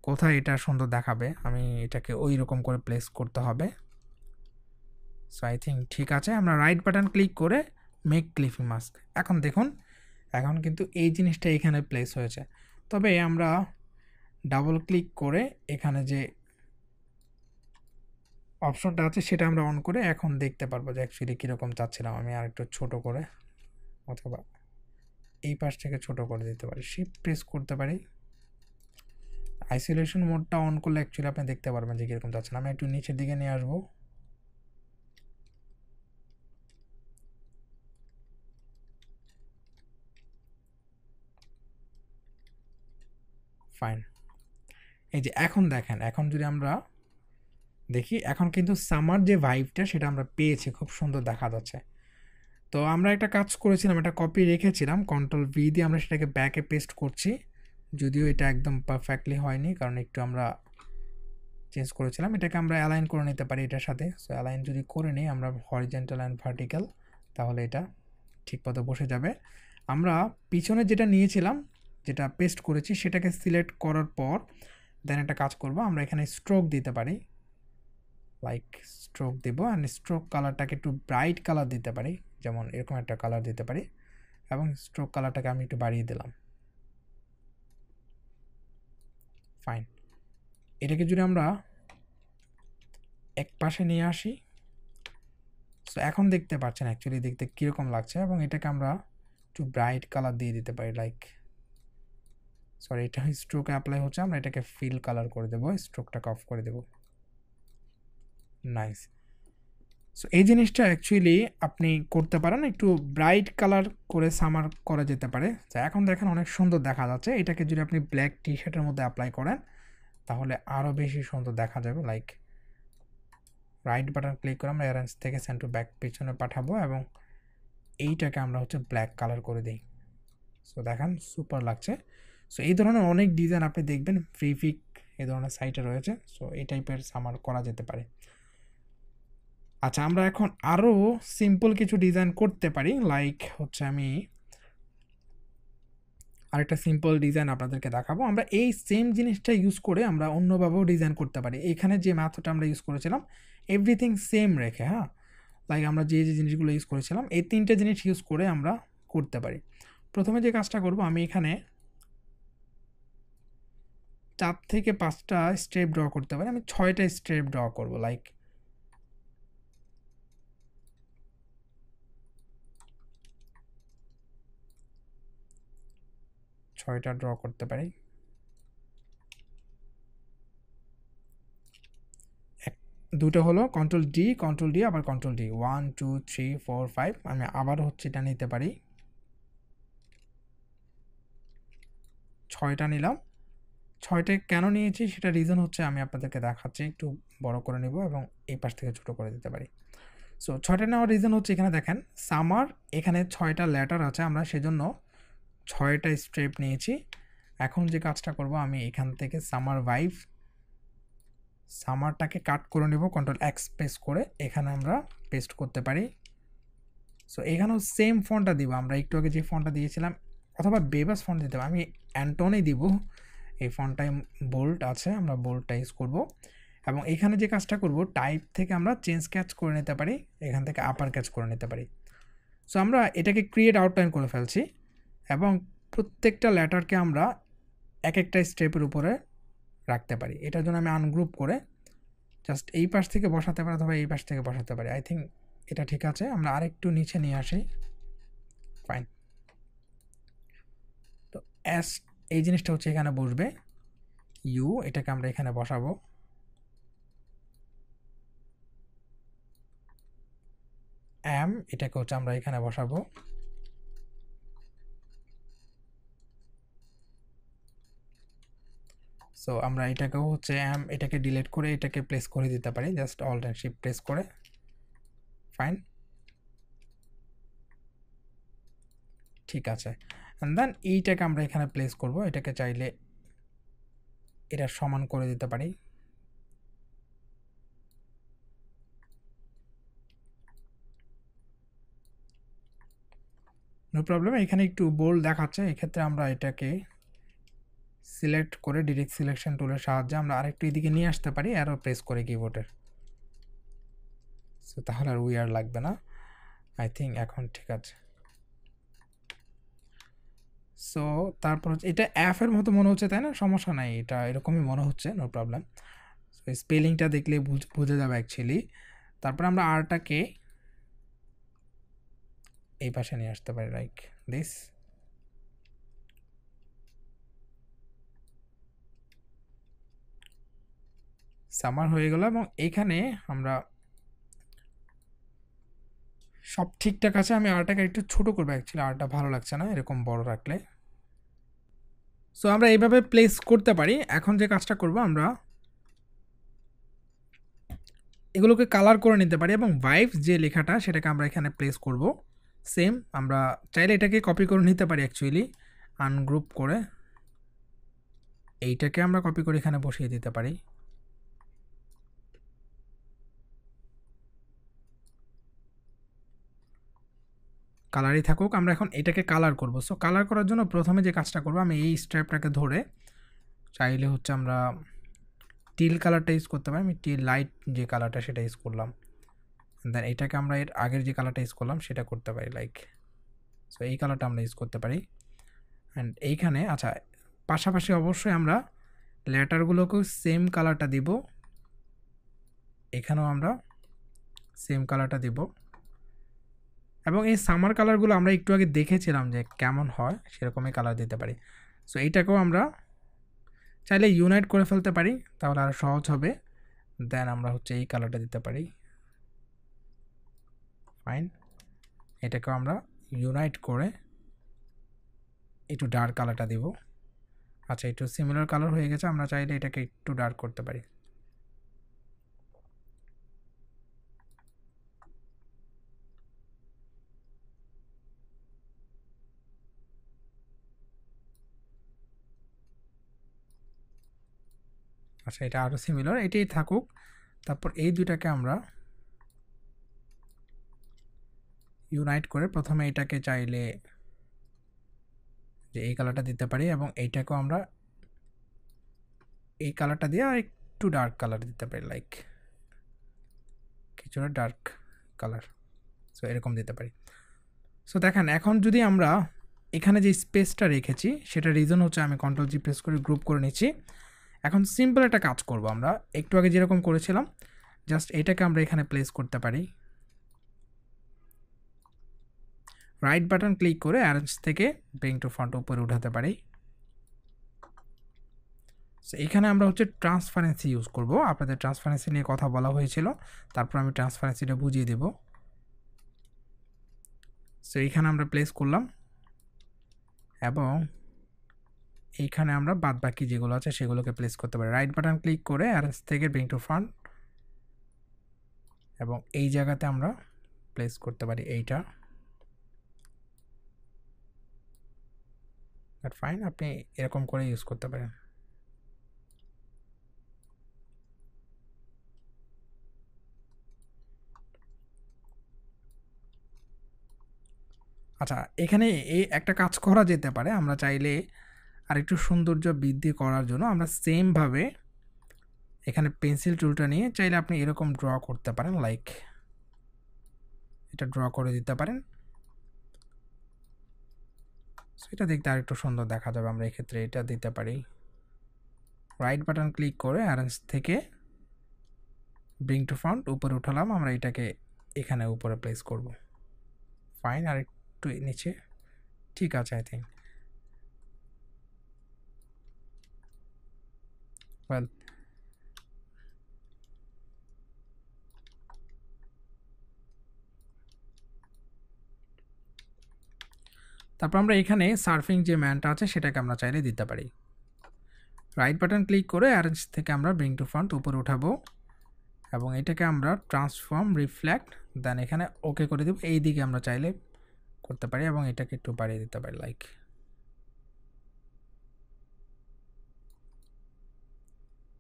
Speaker 1: কোথায় এটা সুন্দর দেখাবে, আমি এটাকে ওই রকম করে প্লেস করতে হবে। সো আই থিঙ্ক ঠিক আছে, আমরা রাইট বাটন ক্লিক করে মেক ক্লিপিং মাস্ক, এখন দেখুন এখন কিন্তু এই জিনিসটা এখানে প্লেস হয়েছে। তবে আমরা ডাবল ক্লিক করে এখানে যে অপশনটা আছে সেটা আমরা অন করে এখন দেখতে পারবো যে অ্যাকচুয়ালি কীরকম চাচ্ছিলাম। আমি আর একটু ছোটো করে, অথবা এই পাশ থেকে ছোট করে দিতে পারি, শিফট প্রেস করতে পারি। আইসোলেশন মোডটা অন করলে অ্যাকচুয়ালি আপনি দেখতে পারবেন যে কীরকম যাচ্ছে। আমি একটু নিচের দিকে নিয়ে আসবো, ফাইন। এই যে এখন দেখেন, এখন যদি আমরা দেখি এখন কিন্তু সামার যে ভাইবটা সেটা আমরা পেয়েছি, খুব সুন্দর দেখা যাচ্ছে। তো আমরা একটা কাজ করেছিলাম, একটা কপি রেখেছিলাম, কন্ট্রোল ভি দিয়ে আমরা সেটাকে ব্যাকে পেস্ট করছি, যদিও এটা একদম পারফেক্টলি হয়নি কারণ একটু আমরা চেঞ্জ করেছিলাম। এটাকে আমরা অ্যালাইন করে নিতে পারি এটার সাথে। সো অ্যালাইন যদি করে নিই আমরা হরিজন্টাল অ্যান্ড ভার্টিক্যাল, তাহলে এটা ঠিক মতো বসে যাবে। আমরা পিছনে যেটা নিয়েছিলাম, যেটা পেস্ট করেছি, সেটাকে সিলেক্ট করার পর দেন একটা কাজ করব, আমরা এখানে স্ট্রোক দিতে পারি, লাইক স্ট্রোক দেব, অ্যান্ড স্ট্রোক কালারটাকে একটু ব্রাইট কালার দিতে পারি, যেমন এরকম একটা কালার দিতে পারি, এবং স্ট্রোক কালারটাকে আমি একটু বাড়িয়ে দিলাম। ফাইন, এটাকে যদি আমরা এক পাশে নিয়ে আসি, সো এখন দেখতে পাচ্ছেন অ্যাকচুয়ালি দেখতে কীরকম লাগছে। এবং এটাকে আমরা একটু ব্রাইট কালার দিয়ে দিতে পারি, লাইক সরি এটা স্ট্রোকে অ্যাপ্লাই হচ্ছে, আমরা এটাকে ফিল কালার করে দেবো, স্ট্রোকটাকে অফ করে দেবো। নাইস। সো এই জিনিসটা অ্যাকচুয়ালি আপনি করতে পারেন, একটু ব্রাইট কালার করে সামার করা যেতে পারে। তো এখন দেখেন অনেক সুন্দর দেখা যাচ্ছে। এটাকে যদি আপনি ব্ল্যাক টি শার্টের মধ্যে অ্যাপ্লাই করেন তাহলে আরও বেশি সুন্দর দেখা যাবে। লাইক রাইট বাটন ক্লিক করে আমরা অ্যারেঞ্জ থেকে সেন্ড টু ব্যাক পেছনে পাঠাবো এবং এইটাকে আমরা হচ্ছে ব্ল্যাক কালার করে দিই। সো দেখেন সুপার লাগছে। সো এই ধরনের অনেক ডিজাইন আপনি দেখবেন ফ্রিফিক এই ধরনের সাইটে রয়েছে। সো এই টাইপের সামার করা যেতে পারে। আচ্ছা, আমরা এখন আরও সিম্পল কিছু ডিজাইন করতে পারি। লাইক হচ্ছে আমি আরেকটা সিম্পল ডিজাইন আপনাদেরকে দেখাবো। আমরা এই সেম জিনিসটা ইউজ করে আমরা অন্যভাবেও ডিজাইন করতে পারি। এখানে যে মেথডটা আমরা ইউজ করেছিলাম এভরিথিং সেম রেখে, হ্যাঁ, লাইক আমরা যে যে জিনিসগুলো ইউজ করেছিলাম এই 3টে জিনিস ইউজ করে আমরা করতে পারি। প্রথমে যে কাজটা করব, আমি এখানে 4 থেকে 5টা স্টেপ ড্র করতে পারি। আমি 6টা স্টেপ ড্র করব, লাইক ছয়টা ড্র করতে পারি। দুটো হলো কন্ট্রোল ডি আবার কন্ট্রোল ডি, 1 2 3 4 5। আমি আবার হচ্ছে এটা নিতে পারি, 6টা নিলাম। 6টে কেন নিয়েছি সেটা রিজন হচ্ছে আমি আপনাদেরকে দেখাচ্ছি। একটু বড় করে নেব এবং এই পাশ থেকে ছোট করে দিতে পারি। সো 6টে নেওয়ার রিজন হচ্ছে এখানে দেখেন সামার, এখানে 6টা লেটার আছে, আমরা সেজন্য 6টা স্টেপ নিয়েছি। এখন যে কাজটা করব, আমি এখান থেকে সামার ভাইব, সামারটাকে কাট করে নেব, কন্ট্রোল এক্স প্রেস করে এখানে আমরা পেস্ট করতে পারি। সো এখানেও সেম ফন্টটা দিব, আমরা একটু আগে যে ফন্টটা দিয়েছিলাম, অথবা বেবাস ফন্ট দিতে হবে। আমি অ্যান্টনে দিব, এই ফন্টটাই বোল্ড আছে, আমরা বোল্ডটা ইউজ করব। এবং এখানে যে কাজটা করব, টাইপ থেকে আমরা চেঞ্জ ক্যাচ করে নিতে পারি, এখান থেকে আপার ক্যাচ করে নিতে পারি। সো আমরা এটাকে ক্রিয়েট আউটলাইন করে ফেলছি এবং প্রত্যেকটা লেটারকে আমরা এক একটা স্টেপের উপরে রাখতে পারি। এটার জন্য আমি আনগ্রুপ করে জাস্ট এই পাশ থেকে বসাতে পারি অথবা এই পাশ থেকে বসাতে পারি। আই থিঙ্ক এটা ঠিক আছে। আমরা আরেকটু নিচে নিয়ে আসি। ফাইন। তো এস এই জিনিসটা হচ্ছে এখানে বসবে, ইউ এটাকে আমরা এখানে বসাবো, এম এটাকে হচ্ছে আমরা এখানে বসাবো, সো আমরা এটাকেও হচ্ছে এম এটাকে ডিলিট করে এটাকে প্লেস করে দিতে পারি, just alt and shift press করে। ফাইন, ঠিক আছে। অ্যান্ড দেন এইটাকে আমরা এখানে প্লেস করব, এটাকে চাইলে এটা সমান করে দিতে পারি। নো প্রবলেম, এখানে একটু বোল্ড দেখাচ্ছে, এক্ষেত্রে আমরা এটাকে সিলেক্ট করে ডিরেক্ট সিলেকশন টুলের সাহায্যে আমরা আরেকটু এদিকে নিয়ে আসতে পারি, অ্যারো প্রেস করে কিবোর্ডের। সো তাহলে আর উইয়ার লাগবে না। আই থিঙ্ক এখন ঠিক আছে। সো তারপর হচ্ছে এটা অ্যাফের মতো মনে হচ্ছে, তাই না? সমস্যা নাই, এটা এরকমই মনে হচ্ছে, নো প্রবলেম। সো স্পেলিংটা দেখলে বুঝে যাবে অ্যাকচুয়ালি। তারপর আমরা আরটাকে এই পাশে নিয়ে আসতে পারি, লাইক দিস। সামার হয়ে গেল এবং এখানে আমরা সব ঠিকঠাক আছে। আমি আরটাকে একটু ছোট করবো, অ্যাকচুয়ালি আরটা ভালো লাগছে না এরকম বড় রাখলে। সো আমরা এইভাবে প্লেস করতে পারি। এখন যে কাজটা করব, আমরা এগুলোকে কালার করে নিতে পারি এবং ভাইবস যে লেখাটা সেটাকে আমরা এখানে প্লেস করব। সেম আমরা চাইলে এটাকে কপি করে নিতে পারি, অ্যাকচুয়ালি আনগ্রুপ করে এইটাকে আমরা কপি করে এখানে বসিয়ে দিতে পারি। কালারই থাকুক, আমরা এখন এটাকে কালার করব। সো কালার করার জন্য প্রথমে যে কাজটা করব, আমি এই স্ট্রাইপটাকে ধরে চাইলে হচ্ছে আমরা টিল কালারটা ইউজ করতে পারি। আমি টিল লাইট যে কালারটা সেটা ইউজ করলাম। দেন এটাকে আমরা এর আগের যে কালারটা ইউজ করলাম সেটা করতে পারি, লাইক সো এই কালারটা আমরা ইউজ করতে পারি। অ্যান্ড এইখানে আচ্ছা পাশাপাশি অবশ্যই আমরা লেটারগুলোকেও সেম কালারটা দিব, এখানেও আমরা সেম কালারটা দিব। এবং এই সামার কালারগুলো আমরা একটু আগে দেখেছিলাম যে কেমন হয়, সেরকমই কালার দিতে পারি। সো এইটাকেও আমরা চাইলে ইউনাইট করে ফেলতে পারি, তাহলে আরও সহজ হবে। দেন আমরা হচ্ছে এই কালারটা দিতে পারি। ফাইন, এটাকেও আমরা ইউনাইট করে একটু ডার্ক কালারটা দিব। আচ্ছা একটু সিমিলার কালার হয়ে গেছে, আমরা চাইলে এটাকে একটু ডার্ক করতে পারি। আচ্ছা এটা আরও সিমিলার, এটাই থাকুক। তারপর এই দুইটাকে আমরা ইউনাইট করে প্রথমে এটাকে চাইলে যে এই কালারটা দিতে পারি, এবং এইটাকেও আমরা এই কালারটা দিয়ে আর একটু ডার্ক কালার দিতে পারি, লাইক কিছুটা ডার্ক কালার। সো এরকম দিতে পারি। সো দেখেন এখন যদি আমরা এখানে যে স্পেসটা রেখেছি সেটা রিজন হচ্ছে আমি কন্ট্রোল জি প্রেস করে গ্রুপ করে নিচ্ছি। এখন সিম্পল একটা কাজ করব, আমরা একটু আগে যেরকম করেছিলাম জাস্ট এটাকে আমরা এখানে প্লেস করতে পারি। রাইট বাটন ক্লিক করে অ্যারেঞ্জ থেকে ব্রিং টু ফ্রন্ট উপরে উঠাতে পারি। সো এখানে আমরা হচ্ছে ট্রান্সপারেন্সি ইউজ করব, আপনাদের ট্রান্সপারেন্সি নিয়ে কথা বলা হয়েছিল, তারপর আমি ট্রান্সপারেন্সিটা বুঝিয়ে দেব। সো এইখানে আমরা প্লেস করলাম, এবং এইখানে আমরা বাদ বাকি যেগুলো আছে সেগুলোকে প্লেস করতে পারি। রাইট বাটন ক্লিক করে অ্যারেঞ্জ থেকে ব্রিং টু ফ্রন্ট, এবং এই জায়গাতে আমরা প্লেস করতে পারি এইটা। বাট ফাইন, আপনি এরকম করে ইউজ করতে পারেন। আচ্ছা এখানে এই একটা কাজ করা যেতে পারে, আমরা চাইলে আরেকটু সৌন্দর্য বৃদ্ধি করার জন্য আমরা সেমভাবে এখানে পেন্সিল টুলটা নিয়ে চাইলে আপনি এরকম ড্র করতে পারেন, লাইক এটা ড্র করে দিতে পারেন। সেটা দেখতে আরেকটু সুন্দর দেখা যাবে। আমরা এক্ষেত্রে এটা দিতে পারি। রাইট বাটন ক্লিক করে অ্যারেঞ্জ থেকে ব্রিং টু ফ্রন্ট উপরে উঠালাম, আমরা এটাকে এখানে উপরে প্লেস করব। ফাইন, আর একটু নিচে, ঠিক আছে আই থিঙ্ক। ওয়েল তারপর আমরা এখানে সার্ফিং যে ম্যানটা আছে সেটাকে আমরা চাইলে দিতে পারি। রাইট বাটন ক্লিক করে অ্যারেঞ্জ থেকে আমরা ব্রিং টু ফ্রন্ট উপরে উঠাবো, এবং এটাকে আমরা ট্রান্সফর্ম রিফ্লেক্ট দেন এখানে ওকে করে দেব। এই দিকে আমরা চাইলে করতে পারি, এবং এটাকে একটু বাড়িয়ে দিতে পারি, লাইক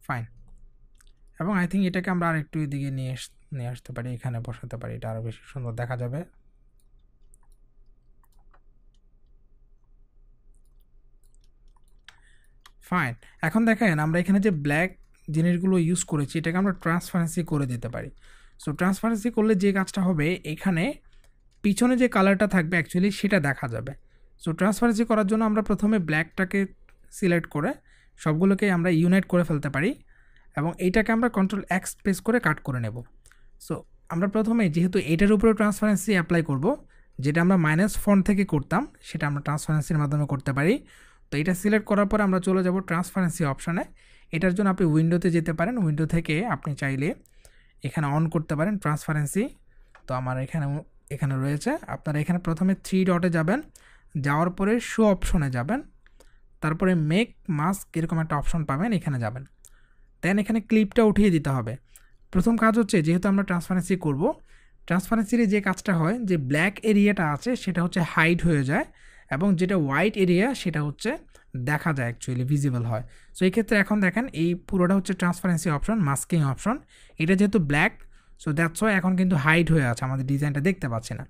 Speaker 1: ফাইন। এবং আই থিঙ্ক এটাকে আমরা আরেকটু এদিকে নিয়ে আসতে পারি, এখানে বসাতে পারি, এটা আরও বেশি সুন্দর দেখা যাবে। ফাইন, এখন দেখেন আমরা এখানে যে ব্ল্যাক জিনিসগুলো ইউজ করেছি এটাকে আমরা ট্রান্সপারেন্সি করে দিতে পারি। সো ট্রান্সপারেন্সি করলে যে কাজটা হবে, এখানে পিছনে যে কালারটা থাকবে অ্যাকচুয়ালি সেটা দেখা যাবে। সো ট্রান্সপারেন্সি করার জন্য আমরা প্রথমে ব্ল্যাকটাকে সিলেক্ট করে সবগুলোকে আমরা ইউনাইট করে ফেলতে পারি, এবং এইটাকে আমরা কন্ট্রোল এক্স প্রেস করে কাট করে নেব। সো আমরা প্রথমে যেহেতু এটার উপরে ট্রান্সপারেন্সি অ্যাপ্লাই করব, যেটা আমরা মাইনাস ফন্ট থেকে করতাম সেটা আমরা ট্রান্সপারেন্সির মাধ্যমে করতে পারি। তো এটা সিলেক্ট করার পর আমরা চলে যাব ট্রান্সপারেন্সি অপশানে। এটার জন্য আপনি উইন্ডোতে যেতে পারেন, উইন্ডো থেকে আপনি চাইলে এখানে অন করতে পারেন ট্রান্সপারেন্সি। তো আমার এখানে রয়েছে, আপনারা এখানে প্রথমে 3 ডটে যাবেন, যাওয়ার পরে শো অপশনে যাবেন, তারপরে মেক মাস্ক এরকম একটা অপশন পাবেন, এখানে যাবেন। দেন এখানে ক্লিপটা উঠিয়ে দিতে হবে। প্রথম কাজ হচ্ছে যেহেতু আমরা ট্রান্সপারেন্সি করব, ট্রান্সপারেন্সির যে কাজটা হয় যে ব্ল্যাক এরিয়াটা আছে সেটা হচ্ছে হাইড হয়ে যায়, এবং যেটা হোয়াইট এরিয়া সেটা হচ্ছে দেখা যায়, অ্যাকচুয়ালি ভিজিবল হয়। সো এই ক্ষেত্রে এখন দেখেন এই পুরোটা হচ্ছে ট্রান্সপারেন্সি অপশন, মাস্কিং অপশন। এটা যেহেতু ব্ল্যাক, সো দ্যাটস ওয়াই এখন কিন্তু হাইড হয়ে আছে, আমাদের ডিজাইনটা দেখতে পাচ্ছি না।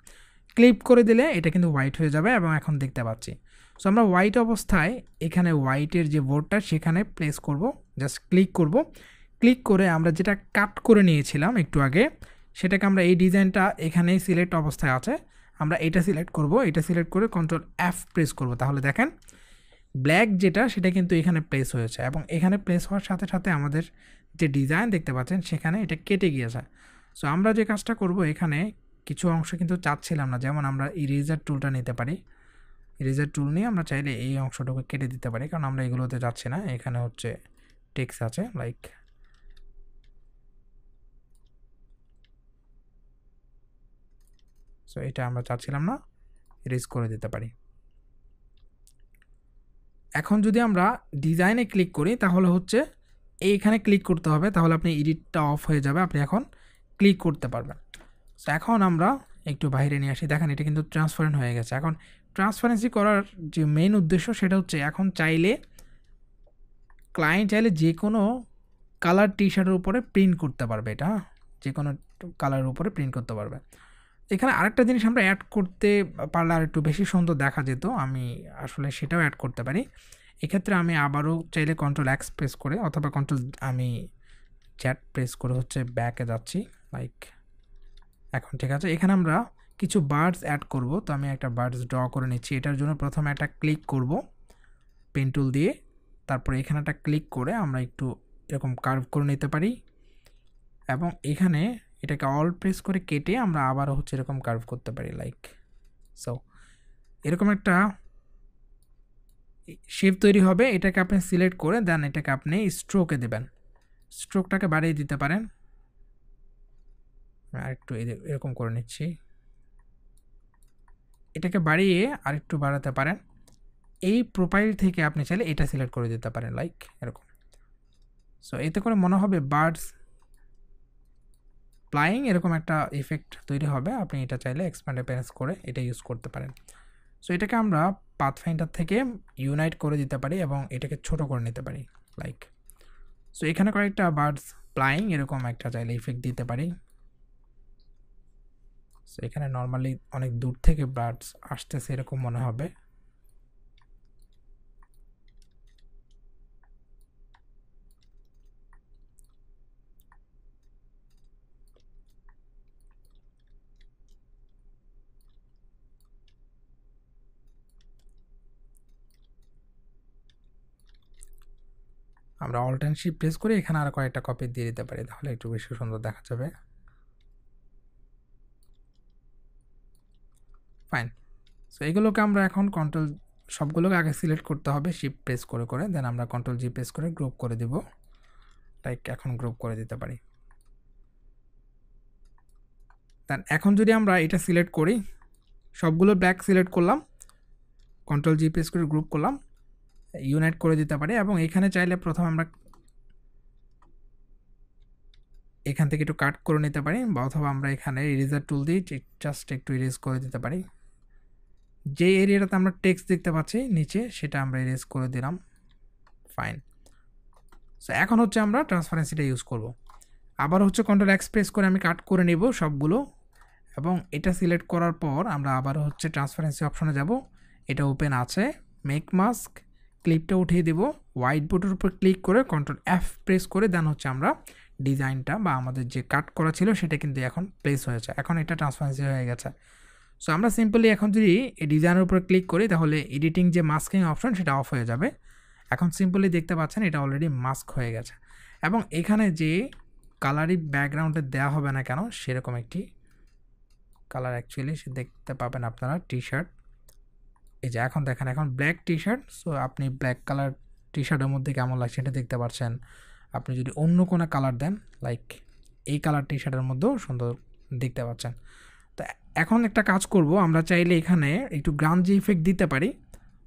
Speaker 1: ক্লিপ করে দিলে এটা কিন্তু হোয়াইট হয়ে যাবে, এবং এখন দেখতে পাচ্ছি। সো আমরা হোয়াইট অবস্থায় এখানে হোয়াইটের যে বোর্ডটা সেখানে প্লেস করব, জাস্ট ক্লিক করব। ক্লিক করে আমরা যেটা কাট করে নিয়েছিলাম একটু আগে, সেটাকে আমরা এই ডিজাইনটা এখানেই সিলেক্ট অবস্থায় আছে, আমরা এটা সিলেক্ট করব, এটা সিলেক্ট করে কন্ট্রোল এফ প্রেস করব, তাহলে দেখেন ব্ল্যাক যেটা সেটা কিন্তু এখানে প্লেস হয়েছে এবং এখানে প্লেস হওয়ার সাথে সাথে আমাদের যে ডিজাইন দেখতে পাচ্ছেন সেখানে এটা কেটে গিয়েছে। সো আমরা যে কাজটা করব, এখানে কিছু অংশ কিন্তু চাচ্ছিলাম না, যেমন আমরা ইরেজার টুলটা নিতে পারি। ইরেজার টুল নিয়ে আমরা চাইলে এই অংশটুকু কেটে দিতে পারি, কারণ আমরা এগুলোতে যাচ্ছি না। এখানে হচ্ছে টেক্সট আছে লাইক, সো এটা আমরা চাচ্ছিলাম না, ইরেজ করে দিতে পারি। এখন যদি আমরা ডিজাইনে ক্লিক করি তাহলে হচ্ছে এইখানে ক্লিক করতে হবে, তাহলে আপনি এডিটটা অফ হয়ে যাবে, আপনি এখন ক্লিক করতে পারবেন। সো এখন আমরা একটু বাইরে নিয়ে আসি, দেখেন এটা কিন্তু ট্রান্সপারেন্ট হয়ে গেছে। এখন ট্রান্সপারেন্সি করার যে মেইন উদ্দেশ্য সেটা হচ্ছে এখন চাইলে ক্লায়েন্ট চাইলে যে কোনো কালার টি শার্টের উপরে প্রিন্ট করতে পারবে, এটা যে কোনো কালারের উপরে প্রিন্ট করতে পারবে। এখানে আরেকটা জিনিস আমরা অ্যাড করতে পারলে আর একটু বেশি সুন্দর দেখা যেত, আমি আসলে সেটাও অ্যাড করতে পারি। এক্ষেত্রে আমি আবারও চাইলে কন্ট্রোল এক্স প্রেস করে অথবা কন্ট্রোল আমি চ্যাট প্রেস করে হচ্ছে ব্যাকে যাচ্ছি লাইক, এখন ঠিক আছে। এখানে আমরা কিছু বার্ডস অ্যাড করব, তো আমি একটা বার্ডস ড্র করে নিচ্ছি। এটার জন্য প্রথমে একটা ক্লিক করব পেন টুল দিয়ে, তারপরে এখানে একটা ক্লিক করে আমরা একটু এরকম কার্ভ করে নিতে পারি এবং এখানে এটাকে অল প্রেস করে কেটে আমরা আবারও হচ্ছে এরকম কার্ভ করতে পারি লাইক সো। এরকম একটা শেপ তৈরি হবে, এটাকে আপনি সিলেক্ট করে দেন এটাকে আপনি স্ট্রোকে দেবেন, স্ট্রোকটাকে বাড়িয়ে দিতে পারেন। আর একটু এরকম করে নিচ্ছি, এটাকে বাড়িয়ে আর একটু বাড়াতে পারেন। এই প্রোফাইল থেকে আপনি চাইলে এটা সিলেক্ট করে দিতে পারেন লাইক এরকম। সো এতে করে মনে হবে বার্ডস ফ্লাইং এরকম একটা ইফেক্ট তৈরি হবে। আপনি এটা চাইলে এক্সপ্যান্ড অ্যাপিয়ারেন্স করে এটা ইউজ করতে পারেন। সো এটাকে আমরা পাথফাইন্ডার থেকে ইউনাইট করে দিতে পারি এবং এটাকে ছোট করে নিতে পারি লাইক সো। এখানে কয়েকটা বার্ডস ফ্লাইং এরকম একটা চাইলে ইফেক্ট দিতে পারি। সো এখানে নর্মালি অনেক দূর থেকে বার্ডস আসতেছে এরকম মনে হবে। আমরা অল্ট এন্ড শিফট প্রেস করে এখানে আরো কয়েকটা কপি দিয়ে দিতে পারি, তাহলে একটু বেশি সুন্দর দেখা যাবে। ফাইন। সো এগুলোকে আমরা এখন কন্ট্রোল সবগুলোকে আগে সিলেক্ট করতে হবে শিফট প্রেস করে করে, দেন আমরা কন্ট্রোল জি প্রেস করে গ্রুপ করে দিব লাইক, এখন গ্রুপ করে দিতে পারি। দেন এখন যদি আমরা এটা সিলেক্ট করি, সবগুলো ব্ল্যাক সিলেক্ট করলাম, কন্ট্রোল জি প্রেস করে গ্রুপ করলাম, ইউনাইট করে দিতে পারি এবং এখানে চাইলে প্রথমে আমরা এখান থেকে একটু কাট করে নিতে পারি বা অথবা আমরা এখানে ইরেজার টুল দিয়ে জাস্ট একটু ইরেজ করে দিতে পারি। যে এরিয়াটাতে আমরা টেক্সট দেখতে পাচ্ছি নিচে সেটা আমরা ইরেজ করে দিলাম। ফাইন। সো এখন হচ্ছে আমরা ট্রান্সপারেন্সিটা ইউজ করব। আবার হচ্ছে কন্ট্রোল এক্স প্রেস করে আমি কাট করে নেব সবগুলো এবং এটা সিলেক্ট করার পর আমরা আবার হচ্ছে ট্রান্সপারেন্সি অপশনে যাব। এটা ওপেন আছে, মেক মাস্ক, ক্লিপটা উঠিয়ে দেব, হোয়াইট বোর্ডের উপর ক্লিক করে কন্ট্রোল এফ প্রেস করে দেন হচ্ছে আমরা ডিজাইনটা বা আমাদের যে কাট করা ছিল সেটা কিন্তু এখন প্লেস হয়েছে, এখন এটা ট্রান্সপারেন্সি হয়ে গেছে। সো আমরা সিম্পলি এখন যদি এই ডিজাইনের উপর ক্লিক করি তাহলে এডিটিং যে মাস্কিং অপশন সেটা অফ হয়ে যাবে। এখন সিম্পলি দেখতে পাচ্ছেন এটা অলরেডি মাস্ক হয়ে গেছে এবং এখানে যে কালারই ব্যাকগ্রাউন্ডে দেওয়া হবে না কেন সেরকম একটি কালার অ্যাকচুয়ালি সে দেখতে পাবেন আপনারা টি শার্ট। এই যে এখন দেখেন এখন ব্ল্যাক টি শার্ট, সো আপনি ব্ল্যাক কালার টি শার্টের মধ্যে কেমন লাগছে এটা দেখতে পাচ্ছেন। আপনি যদি অন্য কোনো কালার দেন লাইক এই কালার টি শার্টের মধ্যেও সুন্দর দেখতে পাচ্ছেন। তো এখন একটা কাজ করব, আমরা চাইলে এখানে একটু গ্রাঞ্জি ইফেক্ট দিতে পারি।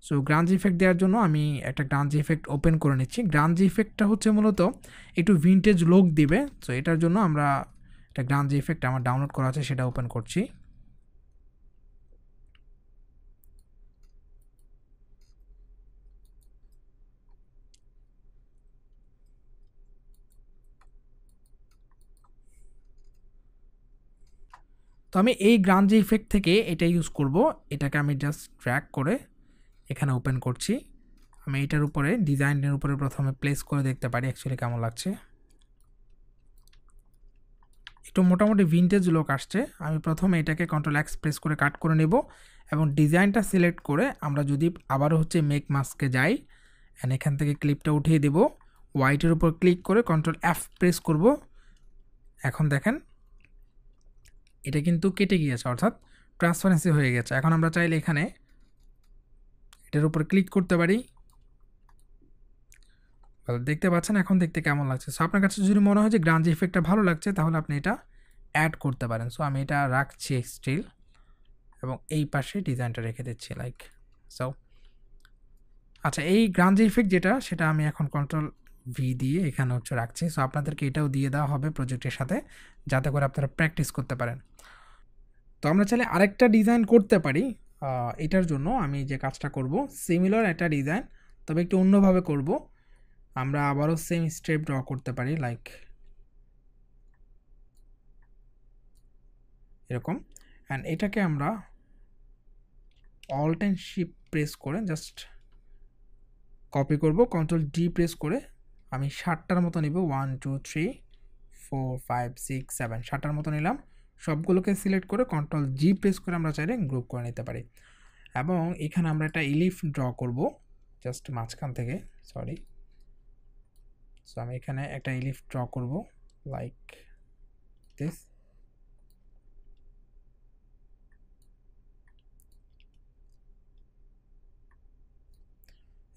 Speaker 1: সো গ্রাঞ্জি ইফেক্ট দেওয়ার জন্য আমি একটা গ্রাঞ্জি ইফেক্ট ওপেন করে নিচ্ছি। গ্রাঞ্জি ইফেক্টটা হচ্ছে মূলত একটু ভিনটেজ লুক দিবে। সো এটার জন্য আমরা একটা গ্রাঞ্জি ইফেক্ট আমার ডাউনলোড করা আছে সেটা ওপেন করছি। তো আমি এই গ্রাঞ্জি ইফেক্ট থেকে এটা ইউজ করব, এটাকে আমি জাস্ট ড্র্যাগ করে এখানে ওপেন করছি। আমি এটার উপরে ডিজাইনের উপরে প্রথমে প্লেস করে দেখতে পারি অ্যাকচুয়ালি কেমন লাগছে। একটু মোটামুটি ভিনটেজ লুক আসছে। আমি প্রথমে এটাকে কন্ট্রোল এক্স প্রেস করে কাট করে নেব এবং ডিজাইনটা সিলেক্ট করে আমরা যদি আবারও হচ্ছে মেক মাস্কে যাই অ্যান্ড এখান থেকে ক্লিপটা উঠিয়ে দেব, হোয়াইটের উপর ক্লিক করে কন্ট্রোল এফ প্রেস করব। এখন দেখেন এটা কিন্তু কেটে গিয়েছে, অর্থাৎ ট্রান্সপারেন্সি হয়ে গেছে। এখন আমরা চাইলে এখানে এটার উপর ক্লিক করতে পারি। দেখতে পাচ্ছেন এখন দেখতে কেমন লাগছে। সো আপনার কাছে যদি মনে হয় যে গ্রাঞ্জ ইফেক্টটা ভালো লাগছে তাহলে আপনি এটা অ্যাড করতে পারেন। সো আমি এটা রাখছি স্টিল এবং এই পাশে ডিজাইনটা রেখে দিচ্ছি লাইক সো। আচ্ছা, এই গ্রাঞ্জ ইফেক্ট যেটা সেটা আমি এখন কন্ট্রোল ভি দিয়ে এখানে হচ্ছে রাখছি। সো আপনাদেরকে এটাও দিয়ে দেওয়া হবে প্রজেক্টের সাথে, যাতে করে আপনারা প্র্যাকটিস করতে পারেন। তো আমরা চাইলে আরেকটা ডিজাইন করতে পারি। এটার জন্য আমি যে কাজটা করব, সিমিলার একটা ডিজাইন তবে একটু অন্যভাবে করব। আমরা আবারও সেম স্টেপ ড্র করতে পারি লাইক এরকম, অ্যান্ড এটাকে আমরা অল্ট অ্যান্ড শিফট প্রেস করে জাস্ট কপি করব। কন্ট্রোল ডি প্রেস করে আমি 7টার মতো নিব, 1 2 3 4 5 6 7 7টার মতো নিলাম। সবগুলোকে সিলেক্ট করে কন্ট্রোল জি প্রেস করে আমরা চাইলে গ্রুপ করে নিতে পারি। এবং এখানে আমরা একটা ইলিফ ড্র করব জাস্ট মাঝখান থেকে, সরি। সো আমি এখানে একটা ইলিফ ড্র করব লাইক দিস।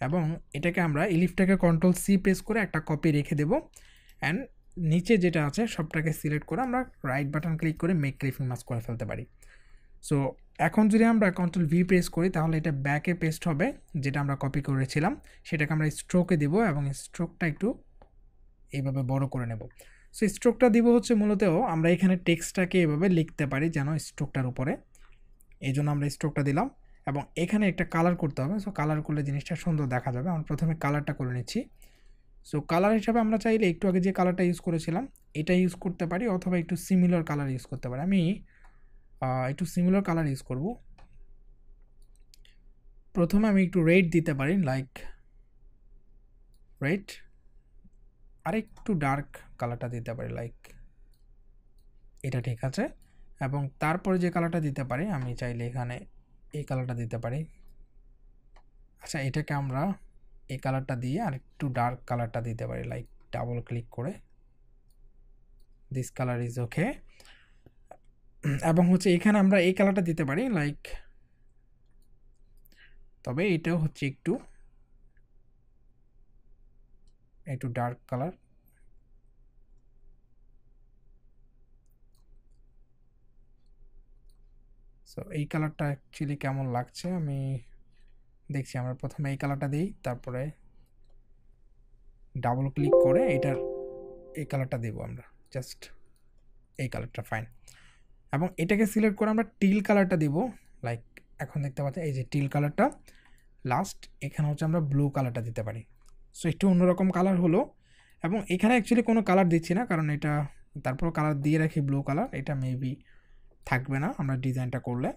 Speaker 1: এবং এটাকে আমরা ইলিফটাকে কন্ট্রোল সি প্রেস করে একটা কপি রেখে দেব, অ্যান্ড নিচে যেটা আছে সবটাকে সিলেক্ট করে আমরা রাইট বাটন ক্লিক করে মেক ক্লিপিং মাস্ক করে ফেলতে পারি। সো এখন যদি আমরা কন্ট্রোল ভি প্রেস করি তাহলে এটা ব্যাকে পেস্ট হবে, যেটা আমরা কপি করেছিলাম সেটাকে আমরা স্ট্রোকে দেব এবং স্ট্রোকটা একটু এইভাবে বড় করে নেব। সো স্ট্রোকটা দিব হচ্ছে মূলত আমরা এখানে টেক্সটটাকে এভাবে লিখতে পারি যেন স্ট্রোকটার উপরে, এই জন্য আমরা স্ট্রোকটা দিলাম। এবং এখানে একটা কালার করতে হবে। সো কালার করলে জিনিসটা সুন্দর দেখা যাবে। আমরা প্রথমে কালারটা করে নিচ্ছি। সো কালার হিসাবে আমরা চাইলে একটু আগে যে কালারটা ইউজ করেছিলাম এটা ইউজ করতে পারি, অথবা একটু সিমিলার কালার ইউজ করতে পারি। আমি একটু সিমিলার কালার ইউজ করব। প্রথমে আমি একটু রেড দিতে পারি লাইক রেড, আর একটু ডার্ক কালারটা দিতে পারি লাইক এটা, ঠিক আছে। এবং তারপরে যে কালারটা দিতে পারি আমি চাইলে এখানে এই কালারটা দিতে পারি। আচ্ছা, এটাকে আমরা এই কালারটা দিয়ে আর একটু ডার্ক কালারটা দিতে পারি লাইক ডাবল ক্লিক করে দিস কালার ইজ ওকে। এবং হচ্ছে এখানে আমরা এই কালারটা দিতে পারি লাইক, তবে এটাও হচ্ছে একটু ডার্ক কালার। সো এই কালারটা অ্যাকচুয়ালি কেমন লাগছে আমি দেখছি। আমরা প্রথমে এই কালারটা দিই, তারপরে ডাবল ক্লিক করে এটার এই কালারটা দেব আমরা, জাস্ট এই কালারটা ফাইন। এবং এটাকে সিলেক্ট করে আমরা টিল কালারটা দিব লাইক এখন দেখতে পাচ্ছেন এই যে টিল কালারটা। লাস্ট এখানে হচ্ছে আমরা ব্লু কালারটা দিতে পারি। সো একটু অন্যরকম কালার হলো। এবং এখানে অ্যাকচুয়ালি কোনো কালার দিচ্ছি না, কারণ এটা তারপর কালার দিয়ে রাখি ব্লু কালার, এটা মেবি থাকবে না আমরা ডিজাইনটা করলে।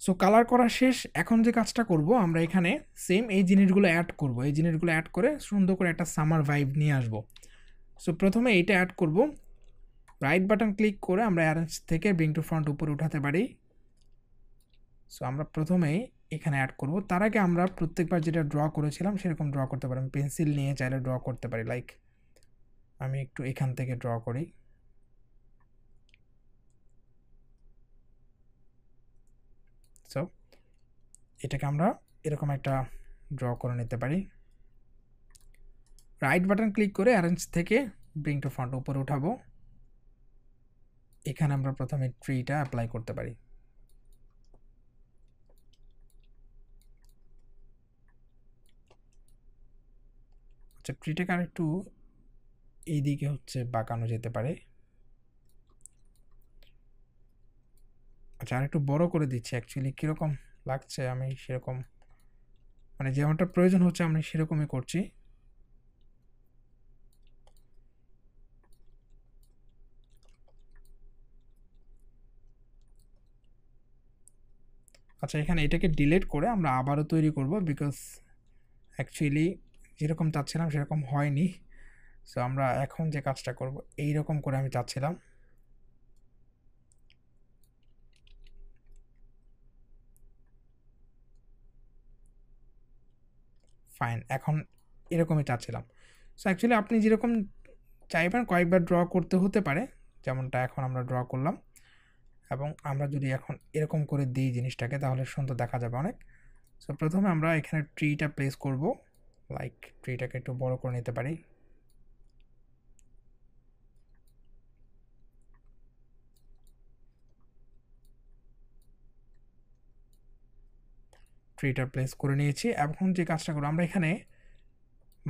Speaker 1: সো কালার করা শেষ। এখন যে কাজটা করব আমরা এখানে সেম এই জিনিসগুলো অ্যাড করব। এই জিনিসগুলো অ্যাড করে সুন্দর করে একটা সামার ভাইব নিয়ে আসব। সো প্রথমে এইটা অ্যাড করব। রাইট বাটন ক্লিক করে আমরা অ্যারেঞ্জ থেকে ব্রিং টু ফ্রন্ট উপরে উঠাতে পারি। সো আমরা প্রথমেই এখানে অ্যাড করব। তার আগে আমরা প্রত্যেকবার যেটা ড্র করেছিলাম সেরকম ড্র করতে পারি। আমি পেন্সিল নিয়ে চাইলে ড্র করতে পারি লাইক আমি একটু এখান থেকে ড্র করি। সো এটাকে আমরা এরকম একটা ড্র করে নিতে পারি। রাইট বাটন ক্লিক করে অ্যারেঞ্জ থেকে ব্রিং টু ফ্রন্ট উপরে উঠাবো। এখানে আমরা প্রথমে ট্রিটা অ্যাপ্লাই করতে পারি। আচ্ছা, ট্রিটাকে আর একটু এইদিকে হচ্ছে বাঁকানো যেতে পারে। আচ্ছা, আর একটু বড় করে দিচ্ছি। অ্যাকচুয়ালি কীরকম লাগছে আমি সেরকম, মানে যেমনটা প্রয়োজন হচ্ছে আমি সেরকমই করছি। আচ্ছা, এখানে এটাকে ডিলিট করে আমরা আবারও তৈরি করব, বিকজ অ্যাকচুয়ালি যেরকম চাচ্ছিলাম সেরকম হয়নি। সো আমরা এখন যে কাজটা করব এই রকম করে আমি চাচ্ছিলাম। ফাইন, এখন এরকমই চাচ্ছিলাম। সো অ্যাকচুয়ালি আপনি যেরকম চাইবেন কয়েকবার ড্র করতে হতে পারে, যেমনটা এখন আমরা ড্র করলাম। এবং আমরা যদি এখন এরকম করে দিই জিনিসটাকে তাহলে সুন্দর দেখা যাবে অনেক। সো প্রথমে আমরা এখানে ট্রিটা প্লেস করব, লাইক ট্রিটাকে একটু বড় করে নিতে পারি। ট্রিটা প্লেস করে নিয়েছি। এখন যে কাজটা করবো, আমরা এখানে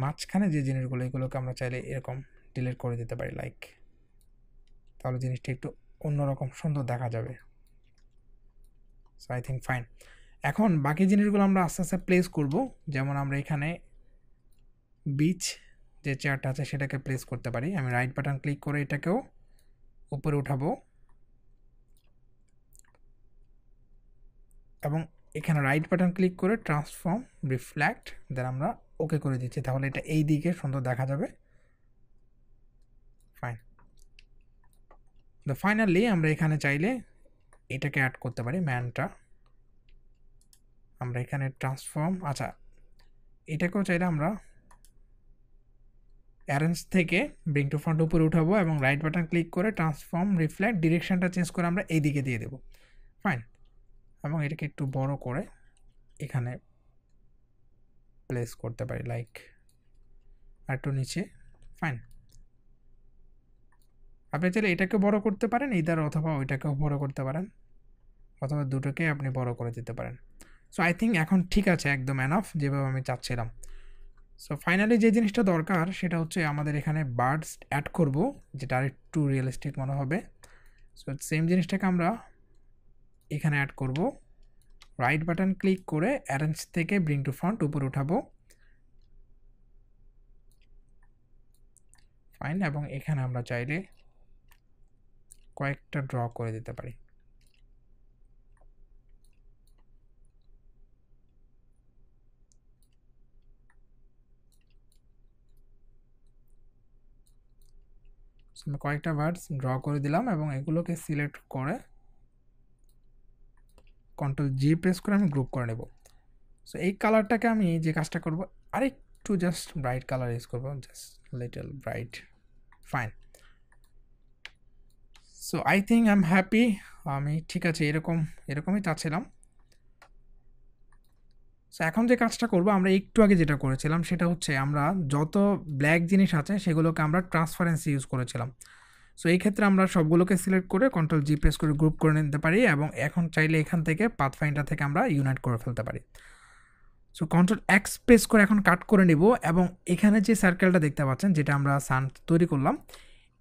Speaker 1: মাঝখানে যে জিনিসগুলো এগুলোকে আমরা চাইলে এরকম ডিলিট করে দিতে পারি, লাইক, তাহলে জিনিসটা একটু অন্যরকম সুন্দর দেখা যাবে। So I think fine. এখন বাকি জিনিসগুলো আমরা আস্তে আস্তে প্লেস করব। যেমন আমরা এখানে বিচ যে চেয়ারটা আছে সেটাকে প্লেস করতে পারি। আমি রাইট বাটন ক্লিক করে এটাকেও উপরে উঠাবো এবং এখানে রাইট বাটন ক্লিক করে ট্রান্সফর্ম রিফ্লেক্ট দেন আমরা ওকে করে দিচ্ছি, তাহলে এটা এই দিকে সুন্দর দেখা যাবে। ফাইন। তো ফাইনালি আমরা এখানে চাইলে এটাকে অ্যাড করতে পারি, ম্যানটা। আমরা এখানে ট্রান্সফর্ম, আচ্ছা এটাকেও চাইলে আমরা অ্যারেঞ্জ থেকে ব্রিং টু ফ্রন্ট উপরে উঠাবো এবং রাইট বাটন ক্লিক করে ট্রান্সফর্ম রিফ্লেক্ট ডিরেকশনটা চেঞ্জ করে আমরা এই দিকে দিয়ে দেবো। ফাইন। এবং এটাকে একটু বড় করে এখানে প্লেস করতে পারি, লাইক আর একটু নিচে। ফাইন। আপনি চাইলে এটাকে বড় করতে পারেন ইদার, অথবা ওইটাকেও বড় করতে পারেন, অথবা দুটোকে আপনি বড় করে দিতে পারেন। সো আই থিঙ্ক এখন ঠিক আছে, একদম এনাফ যেভাবে আমি চাচ্ছিলাম। সো ফাইনালি যে জিনিসটা দরকার সেটা হচ্ছে আমাদের এখানে বার্ডস অ্যাড করব, যেটা আর একটু রিয়েলিস্টিক মনে হবে। সো সেম জিনিসটাকে আমরা এখানে অ্যাড করব। রাইট বাটন ক্লিক করে অ্যারেঞ্জ থেকে ব্রিং টু ফ্রন্ট উপরে উঠাবো। ফাইন। এবং এখানে আমরা চাইলে কয়েকটা ড্র করে দিতে পারি। আমি কয়েকটা বার্ডস ড্র করে দিলাম এবং এগুলোকে সিলেক্ট করে কন্ট্রোল জি প্রেস করে আমি গ্রুপ করে নেব। সো এই কালারটাকে আমি যে কাজটা করব, আরেকটু জাস্ট ব্রাইট কালার ইউজ করবো, just little bright. Fine. So I think I am happy. আমি ঠিক আছে, এরকমই চাচ্ছিলাম। সো এখন যে কাজটা করব, আমরা একটু আগে যেটা করেছিলাম সেটা হচ্ছে আমরা যত ব্ল্যাক জিনিস আছে সেগুলোকে আমরা ট্রান্সপারেন্সি ইউজ করেছিলাম। সো এই ক্ষেত্রে আমরা সবগুলোকে সিলেক্ট করে কন্ট্রোল জি প্রেস করে গ্রুপ করে নিতে পারি এবং এখন চাইলে এখান থেকে পাথফাইন্ডার থেকে আমরা ইউনাইট করে ফেলতে পারি। সো কন্ট্রোল এক্স প্রেস করে এখন কাট করে নিব এবং এখানে যে সার্কেলটা দেখতে পাচ্ছেন যেটা আমরা সান তৈরি করলাম,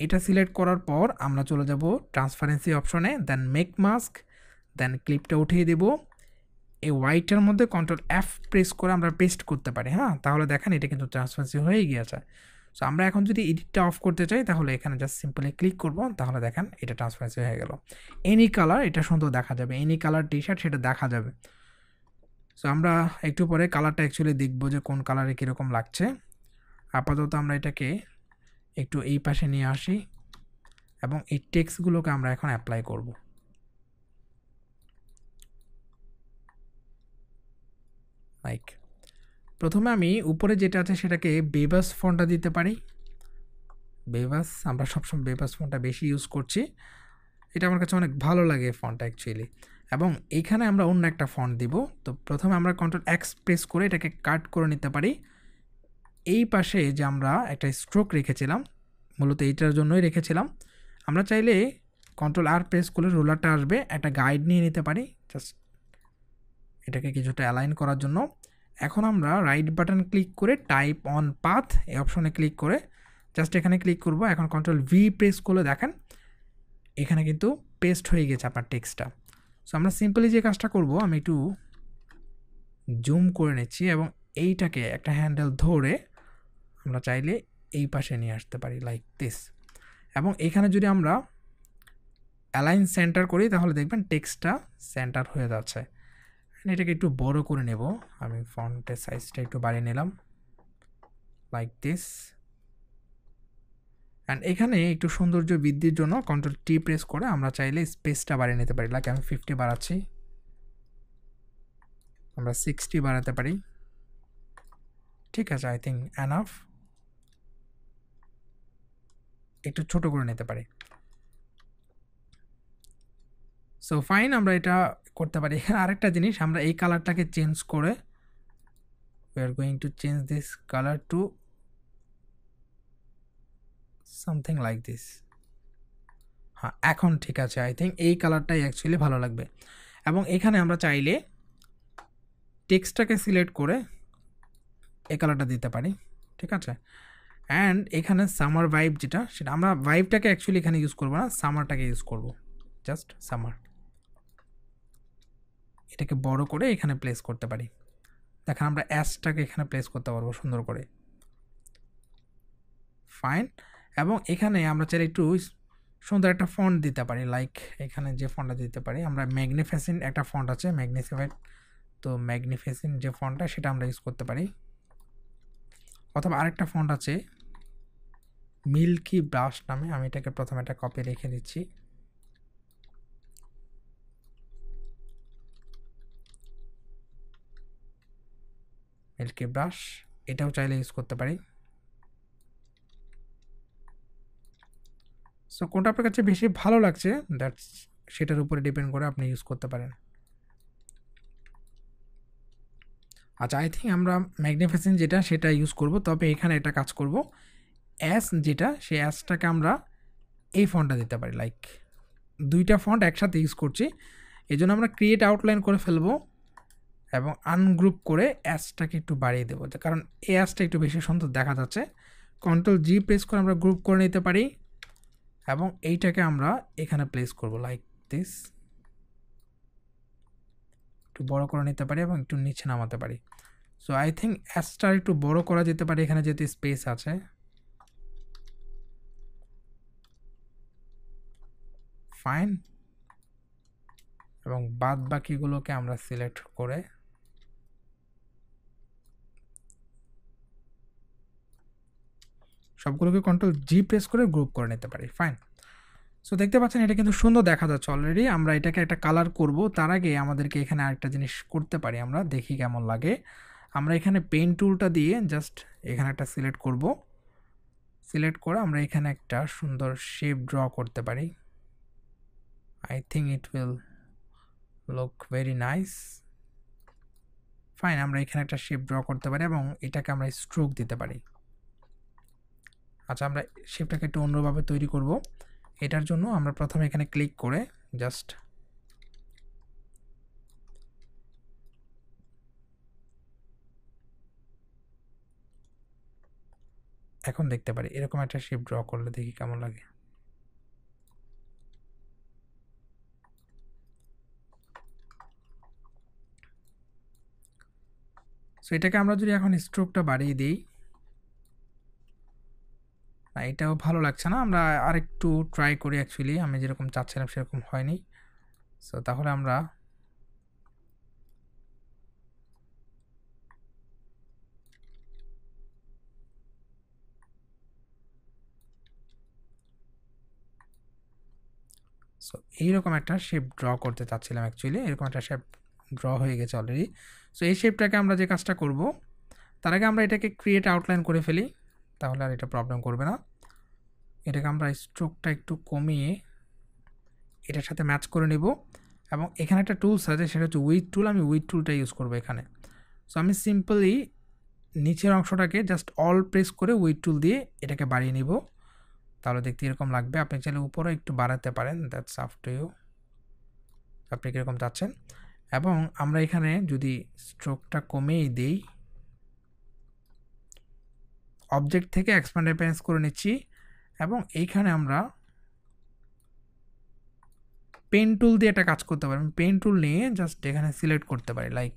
Speaker 1: এটা সিলেক্ট করার পর আমরা চলে যাব ট্রান্সপারেন্সি অপশনে, দেন মেক মাস্ক, দেন ক্লিপটা উঠিয়ে দেব। এই হোয়াইটের মধ্যে কন্ট্রোল এফ প্রেস করে আমরা পেস্ট করতে পারি। হ্যাঁ, তাহলে দেখেন এটা কিন্তু ট্রান্সপারেন্সি হয়ে গিয়েছে। সো আমরা এখন যদি এডিটটা অফ করতে চাই তাহলে এখানে জাস্ট সিম্পলি ক্লিক করব, তাহলে দেখেন এটা ট্রান্সপারেন্সি হয়ে গেল। এনি কালার এটা সুন্দর দেখা যাবে, এনি কালার টি শার্ট সেটা দেখা যাবে। সো আমরা একটু পরে কালারটা অ্যাকচুয়ালি দেখবো যে কোন কালারে কীরকম লাগছে। আপাতত আমরা এটাকে একটু এই পাশে নিয়ে আসি এবং এই টেক্সটগুলোকে আমরা এখন অ্যাপ্লাই করব। লাইক প্রথমে আমি উপরে যেটা আছে সেটাকে বেবাস ফন্টটা দিতে পারি। বেবাস, আমরা সবসময় বেবাস ফন্টটা বেশি ইউজ করছি, এটা আমার কাছে অনেক ভালো লাগে ফন্টটা অ্যাকচুয়ালি। এবং এইখানে আমরা অন্য একটা ফন্ট দিব। তো প্রথমে আমরা কন্ট্রোল এক্স প্রেস করে এটাকে কাট করে নিতে পারি। এই পাশে যে আমরা একটা স্ট্রোক রেখেছিলাম, মূলত এইটার জন্যই রেখেছিলাম, আমরা চাইলে কন্ট্রোল আর প্রেস করলে রোলারটা আসবে, একটা গাইড নিয়ে নিতে পারি জাস্ট এটাকে কিছুটা অ্যালাইন করার জন্য। এখন আমরা রাইট বাটন ক্লিক করে টাইপ অন পাথ এই অপশনে ক্লিক করে জাস্ট এখানে ক্লিক করব। এখন কন্ট্রোল ভি প্রেস করলে দেখেন এখানে কিন্তু পেস্ট হয়ে গেছে আপনার টেক্সটটা। সো আমরা সিম্পলি যে কাজটা করব, আমি একটু জুম করে নিচ্ছি এবং এইটাকে একটা হ্যান্ডেল ধরে আমরা চাইলে এই পাশে নিয়ে আসতে পারি, লাইক দিস। এবং এখানে যদি আমরা অ্যালাইন সেন্টার করি তাহলে দেখবেন টেক্সটটা সেন্টার হয়ে যাচ্ছে। এটাকে একটু বড় করে নেব, আমি ফন্টের সাইজটা একটু বাড়িয়ে নিলাম, লাইক দিস। অ্যান্ড এখানে একটু সৌন্দর্য বৃদ্ধির জন্য কন্ট্রোল টি প্রেস করে আমরা চাইলে স্পেসটা বাড়িয়ে নিতে পারি, লাইক আমি 50 বাড়াচ্ছি, আমরা 60 বাড়াতে পারি। ঠিক আছে, আই থিঙ্ক এনাফ। একটু ছোট করে নিতে পারি। সো ফাইন, আমরা এটা করতে পারি। এখানে আরেকটা জিনিস, আমরা এই কালারটাকে চেঞ্জ করে we are going to change this color to something like this. হ্যাঁ, এখন ঠিক আছে, আই থিঙ্ক এই কালারটাই অ্যাকচুয়ালি ভালো লাগবে। এবং এখানে আমরা চাইলে টেক্সটটাকে সিলেক্ট করে এই কালারটা দিতে পারি, ঠিক আছে। অ্যান্ড এখানে সামার ভাইব যেটা, সেটা আমরা ভাইবটাকে অ্যাকচুয়ালি এখানে ইউজ করবো না, সামারটাকে ইউজ করব, জাস্ট সামার। এটাকে বড় করে এখানে প্লেস করতে পারি। দেখেন আমরা অ্যাশটাকে এখানে প্লেস করতে পারবো সুন্দর করে। ফাইন। এবং এখানে আমরা চাইলে একটু সুন্দর একটা ফন্ট দিতে পারি, লাইক এখানে যে ফন্টটা দিতে পারি আমরা, ম্যাগনিফিসেন্ট একটা ফন্ট আছে ম্যাগনিফাইড, তো ম্যাগনিফিসেন্ট যে ফন্টটা সেটা আমরা ইউজ করতে পারি। অথবা আরেকটা ফন্ট আছে মিল্কি ব্রাশ নামে, আমি এটাকে প্রথমে একটা কপি রেখে দিচ্ছি। মিল্কি ব্রাশ, এটাও চাইলে ইউজ করতে পারি। সো কোনটা আপনার কাছে বেশি ভালো লাগছে দ্যাটস সেটার উপরে ডিপেন্ড করে আপনি ইউজ করতে পারেন। আচ্ছা, আই থিঙ্ক আমরা ম্যাগনিফিসেন্ট যেটা সেটা ইউজ করব, তবে এখানে একটা কাজ করব, অ্যাস যেটা, সেই অ্যাসটাকে আমরা এই ফন্টটা দিতে পারি, লাইক দুইটা ফন্ট একসাথে ইউজ করছি, এই জন্য আমরা ক্রিয়েট আউটলাইন করে ফেলবো এবং আনগ্রুপ করে অ্যাসটাকে একটু বাড়িয়ে দেবো, কারণ এই অ্যাসটা একটু বেশি সুন্দর দেখা যাচ্ছে। Ctrl+G প্রেস করে আমরা গ্রুপ করে নিতে পারি এবং এইটাকে আমরা এখানে প্লেস করব লাইক দিস, একটু বড় করে নিতে পারি এবং একটু নিচে নামাতে পারি। সো আই থিঙ্ক অ্যাসটা একটু বড় করা যেতে পারে এখানে যেহেতু স্পেস আছে। ফাইন। এবং বাদ বাকিগুলোকে আমরা সিলেক্ট করে সবগুলোকে Ctrl+G প্রেস করে গ্রুপ করে নিতে পারি। ফাইন। সো দেখতে পাচ্ছেন এটা কিন্তু সুন্দর দেখা যাচ্ছে অলরেডি। আমরা এটাকে একটা কালার করব, তার আগে আমাদেরকে এখানে আরেকটা জিনিস করতে পারি, আমরা দেখি কেমন লাগে। আমরা এখানে পেন টুলটা দিয়ে জাস্ট এখানে একটা সিলেক্ট করব, সিলেক্ট করে আমরা এখানে একটা সুন্দর শেপ ড্র করতে পারি। I think it will look very nice. Fine, আমরা এখানে একটা শেপ ড্র করতে পারি এবং এটাকে আমরা স্ট্রোক দিতে পারি। আচ্ছা, আমরা শেপটাকে একটু অন্যভাবে তৈরি করব। এটার জন্য আমরা প্রথমে এখানে ক্লিক করে জাস্ট এখন দেখতে পারি এরকম একটা শেপ ড্র করলে দেখি কেমন লাগে। সো এটাকে আমরা যদি এখন স্ট্রোকটা বাড়িয়ে দিই, না এটাও ভালো লাগছে না, আমরা আরেকটু ট্রাই করি। অ্যাকচুয়ালি আমি যেরকম চাচ্ছিলাম সেরকম হয়নি। সো তাহলে আমরা সো এইরকম একটা শেপ ড্র করতে চাচ্ছিলাম অ্যাকচুয়ালি, এরকম একটা শেপ ড্র হয়ে গেছে অলরেডি। সো এই শেপটাকে আমরা যে কাজটা করব, তার আগে আমরা এটাকে ক্রিয়েট আউটলাইন করে ফেলি, তাহলে আর এটা প্রবলেম করবে না। এটাকে আমরা স্ট্রোকটা একটু কমিয়ে এটার সাথে ম্যাচ করে নেব এবং এখানে একটা টুলস আছে, সেটা হচ্ছে উইথ টুল। আমি উইথ টুলটা ইউজ করবো এখানে। সো আমি সিম্পলি নিচের অংশটাকে জাস্ট অল প্রেস করে উইথ টুল দিয়ে এটাকে বাড়িয়ে নিব, তাহলে দেখতে এরকম লাগবে। আপনি চাইলে উপরে একটু বাড়াতে পারেন, দ্যাটস আপ টু ইউ, আপনি কীরকম চাচ্ছেন। এবং আমরা এখানে যদি স্ট্রোকটা কমিয়ে দিই, অবজেক্ট থেকে এক্সপ্যান্ড অ্যাপিয়ারেন্স করে নিচ্ছি এবং এইখানে আমরা পেন টুল দিয়ে একটা কাজ করতে পারি। পেন টুল নিয়ে জাস্ট এখানে সিলেক্ট করতে পারি, লাইক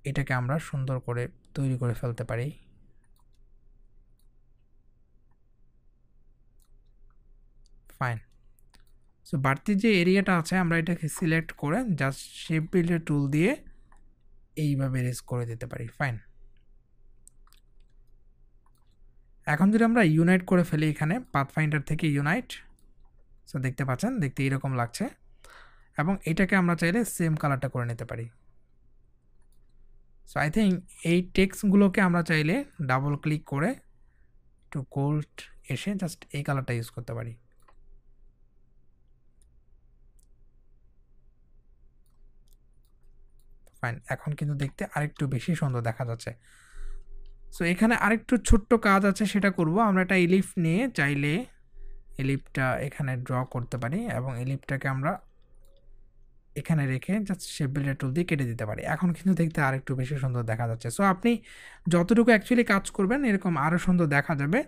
Speaker 1: এটাকে আমরা সুন্দর করে তৈরি করে ফেলতে পারি। ফাইন। সো বাড়তি যে এরিয়াটা আছে আমরা এটাকে সিলেক্ট করে জাস্ট শেপ বিল্ডার টুল দিয়ে এইভাবে রেজ করে দিতে পারি। ফাইন। এখন যদি আমরা ইউনাইট করে ফেলি এখানে পাথফাইন্ডার থেকে ইউনাইট, সো দেখতে পাচ্ছেন দেখতে এরকম লাগছে। এবং এটাকে আমরা চাইলে সেম কালারটা করে নিতে পারি। সো আই থিঙ্ক এই টেক্সটগুলোকে আমরা চাইলে ডাবল ক্লিক করে একটু গোল্ড এসে জাস্ট এই কালারটা ইউজ করতে পারি। ফাইন, এখন কিন্তু দেখতে আরেকটু বেশি সুন্দর দেখা যাচ্ছে। সো এখানে আরেকটু ছোট্ট কাজ আছে, সেটা করব। আমরা একটা এলিফ নিয়ে চাইলে এলিফটা এখানে ড্র করতে পারি এবং এলিফটাকে আমরা এখানে রেখে জাস্ট শেপ বিল্ডার টুল দিয়ে কেটে দিতে পারি। এখন কিন্তু দেখতে আরেকটু বেশি সুন্দর দেখা যাচ্ছে। সো আপনি যতটুকু অ্যাকচুয়ালি কাজ করবেন এরকম আরও সুন্দর দেখা যাবে।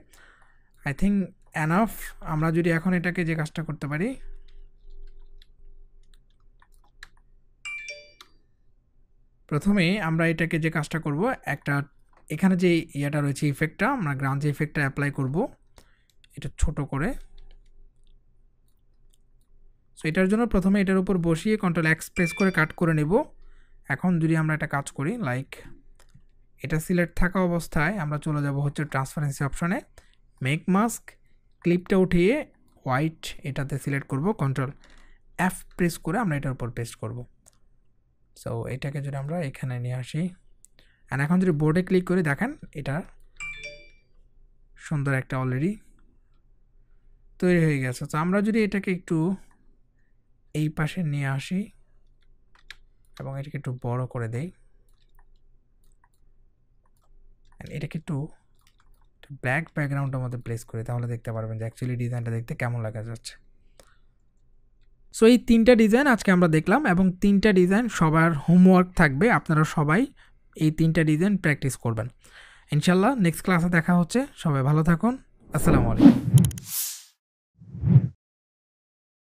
Speaker 1: I think enough. আমরা যদি এখন এটাকে যে কাজটা করতে পারি, প্রথমে আমরা এটাকে যে কাজটা করব, একটা এখানে যে ইয়েটা রয়েছে ইফেক্টটা, আমরা গ্রাউন্ড যে ইফেক্টটা অ্যাপ্লাই করব এটা ছোট করে। সো এটার জন্য প্রথমে এটার উপর বসিয়ে কন্ট্রোল এক্স প্রেস করে কাট করে নেব। এখন যদি আমরা একটা কাজ করি, লাইক এটা সিলেক্ট থাকা অবস্থায় আমরা চলে যাব হচ্ছে ট্রান্সপারেন্সি অপশনে, মেক মাস্ক, ক্লিপটা উঠিয়ে হোয়াইট এটাতে সিলেক্ট করব, কন্ট্রোল এফ প্রেস করে আমরা এটার উপর পেস্ট করব। সো এটাকে যদি আমরা এখানে নিয়ে আসি, অ্যান্ড এখন যদি বোর্ডে ক্লিক করে দেখেন এটা সুন্দর একটা অলরেডি তৈরি হয়ে গেছে। তো আমরা যদি এটাকে একটু এই পাশে নিয়ে আসি এবং এটাকে একটু বড় করে দেই, এটাকে একটু ব্ল্যাক ব্যাকগ্রাউন্ডের মধ্যে প্লেস করি, তাহলে দেখতে পারবেন যে অ্যাকচুয়ালি ডিজাইনটা দেখতে কেমন লাগা যাচ্ছে। সো এই 3টা ডিজাইন আজকে আমরা দেখলাম এবং 3টা ডিজাইন সবার হোমওয়ার্ক থাকবে। আপনারা সবাই এই 3টা ডিজাইন প্র্যাকটিস করবেন ইনশাল্লাহ। নেক্সট ক্লাসে দেখা হচ্ছে। সবাই ভালো থাকুন। আসসালামু আলাইকুম।